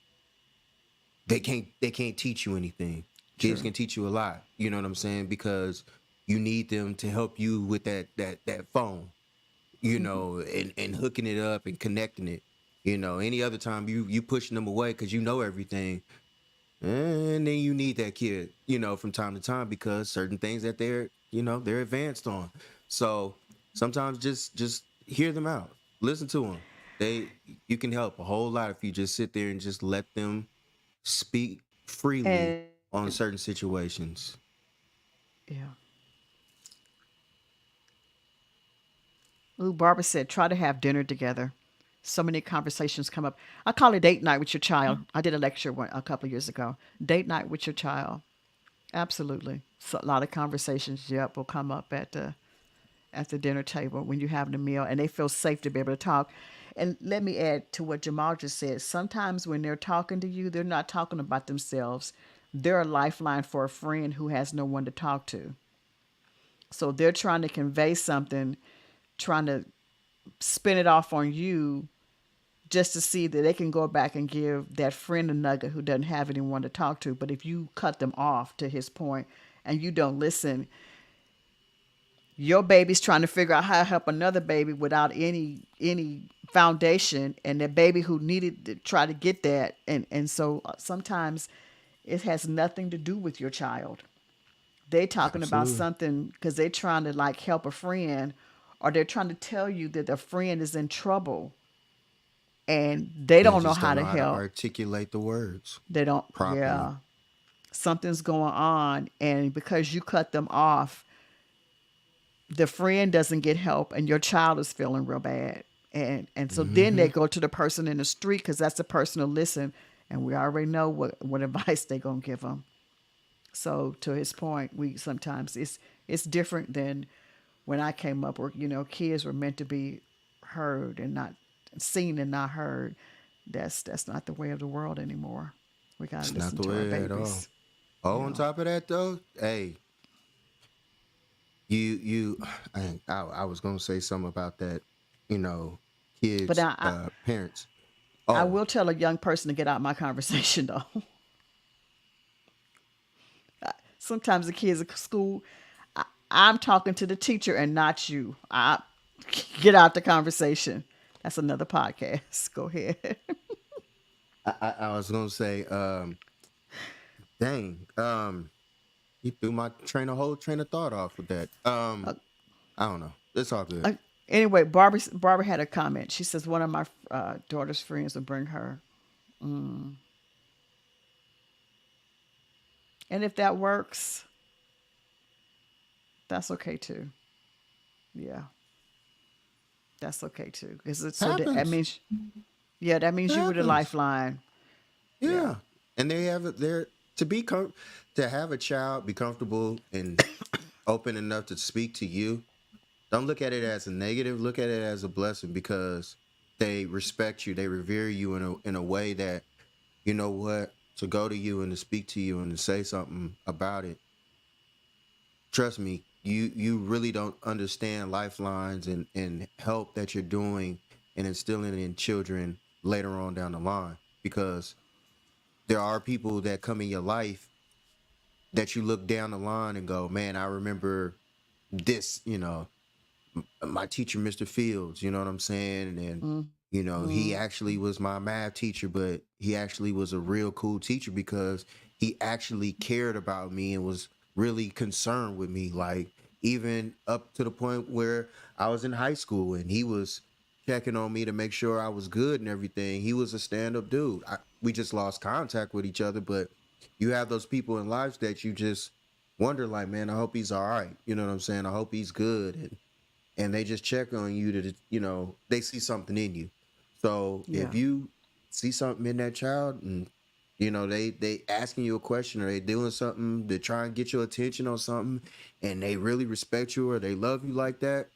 they can't teach you anything. Kids true. can teach you a lot. You know what I'm saying? Because you need them to help you with that phone, and hooking it up and connecting it. Any other time you pushing them away because you know everything, and then you need that kid, from time to time because certain things that they're advanced on. So sometimes just hear them out, listen to them. They You can help a whole lot if you just sit there and just let them speak freely And on certain situations. Yeah. Ooh, Barbara said, try to have dinner together. So many conversations come up. I call it date night with your child. I did a lecture a couple of years ago. Date night with your child. Absolutely. So a lot of conversations, yep, will come up at the dinner table when you're having a meal, and they feel safe to be able to talk. And let me add to what Jamal just said. Sometimes when they're talking to you, they're not talking about themselves. They're a lifeline for a friend who has no one to talk to. So they're trying to convey something, trying to spin it off on you just to see that they can go back and give that friend a nugget who doesn't have anyone to talk to. But if you cut them off, to his point, and you don't listen, your baby's trying to figure out how to help another baby without any foundation, and that baby who needed to try to get that, and so sometimes it has nothing to do with your child. They talking about Absolutely. something because they're trying to like help a friend, or they're trying to tell you that their friend is in trouble, and they They don't know just how don't to know how to help. articulate the words They don't. properly. Yeah, something's going on, and because you cut them off, the friend doesn't get help, and your child is feeling real bad. And so then they Hmm. go to the person in the street because that's the person to listen, and we already know what advice they're gonna give them. So to his point, we sometimes it's different than when I came up, where kids were meant to be heard and not seen and not heard. That's not the way of the world anymore. We gotta It's not listen the to our way at all. babies. Oh, on Yeah. top of that though, hey, you, I was gonna say something about that. You know, But kids, I parents. I Oh, will tell a young person to get out my conversation though. Sometimes the kids at school, I'm talking to the teacher and not you. Get out the conversation. That's another podcast. Go ahead. I was gonna say, dang, he threw my whole train of thought off with that. I don't know. It's all good. Uh, anyway, Barbara had a comment. She says one of my daughter's friends will bring her, and if that works, that's okay too. Yeah, that's okay too. Because so that Happens. means, yeah, that means you were the Happens. lifeline. Yeah, Yeah, and they have it there to to have a child be comfortable and open enough to speak to you. Don't look at it as a negative. Look at it as a blessing because they respect you. They revere you in a way that you know what to go to you and to speak to you and to say something about it. Trust me, you really don't understand lifelines and help that you're doing and instilling in children later on down the line because there are people that come in your life that you look down the line and go, man, I remember this, my teacher, Mr. Fields, you know what I'm saying? And, he actually was my math teacher, but he actually was a real cool teacher because he actually cared about me and was really concerned with me. Like, even up to the point where I was in high school and he was checking on me to make sure I was good and everything. He was a stand up dude. We just lost contact with each other, but you have those people in lives that you just wonder, like, man, I hope he's all right. You know what I'm saying? I hope he's good. And they just check on you to, they see something in you. So if yeah, you see something in that child and they asking you a question or they doing something to try and get your attention on something and they really respect you or they love you like that,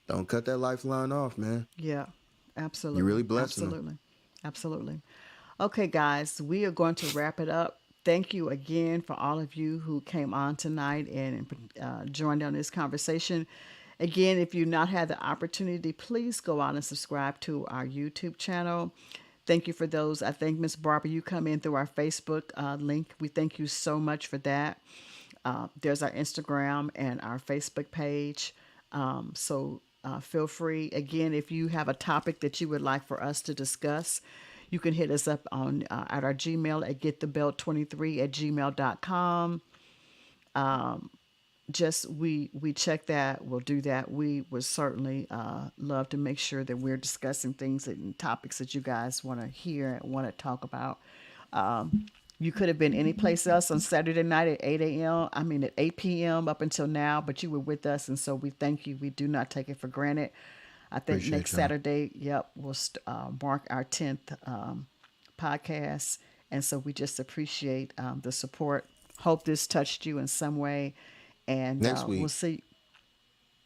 don't cut that lifeline off, man. yeah. You're Absolutely, really blessing them. absolutely, absolutely. Okay, guys, we are going to wrap it up. Thank you again for all of you who came on tonight and joined on this conversation. Again, if you've not had the opportunity, please go out and subscribe to our YouTube channel. Thank you for those. I think, Miss Barbara, you come in through our Facebook link. We thank you so much for that. There's our Instagram and our Facebook page. So feel free. Again, if you have a topic that you would like for us to discuss, you can hit us up on at our Gmail at getthebelt23 at gmail.com. Just we check that. We'll do that. We would certainly love to make sure that we're discussing things and topics that you guys want to hear and want to talk about. You could have been any place else on Saturday night at 8 a.m. I mean, at 8 p.m. up until now, but you were with us. And so we thank you. We do not take it for granted. I think Appreciate next y'all. Saturday, yep, we'll mark our 10th podcast. And so we just appreciate the support. Hope this touched you in some way. And Next we'll week, see.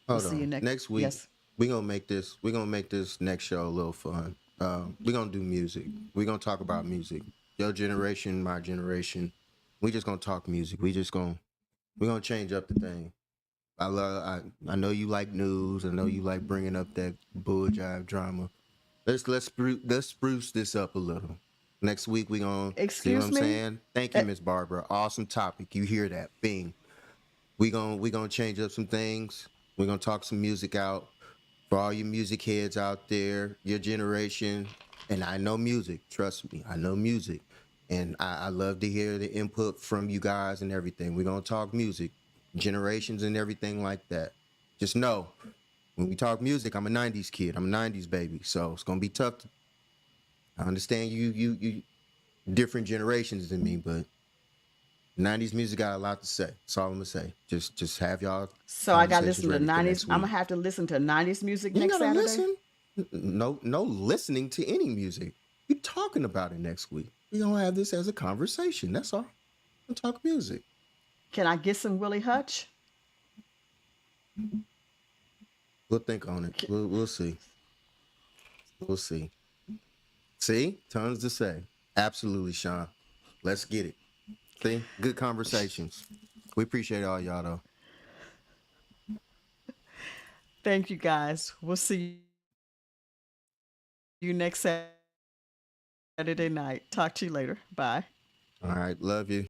We'll hold see you on. next. Next week, Yes. we're gonna make this next show a little fun. We're gonna do music. We're gonna talk about music. Your generation, my generation. We just gonna talk music. We're gonna change up the thing. I know you like news. I know you like bringing up that bull jive drama. Let's spruce this up a little. Next week we gonna see what Excuse I'm me? saying. Thank you, Uh, Miss Barbara. Awesome topic. You hear that? Bing. We gonna change up some things. We're gonna talk some music out for all you music heads out there, your generation. And I know music. Trust me, I know music, and I love to hear the input from you guys and everything. We're gonna talk music, generations and everything like that. Just know when we talk music, I'm a '90s kid. I'm a '90s baby, so it's gonna be tough. I understand you different generations than me, but '90s music got a lot to say. That's all I'm gonna say. Just have y'all so I got to conversations listen to ready for 90s. next I'm going week. to have to listen to 90s music You ain't next gotta Saturday. listen. No listening to any music. We talking about it next week. We gonna have this as a conversation. That's all. We'll talk music. Can I get some Willie Hutch? We'll think on it. We'll see. We'll see. See, tons to say. Absolutely, Sean. Let's get it. See, good conversations. We appreciate all y'all though. Thank you guys. We'll see you next Saturday night. Talk to you later. Bye. All right, love you.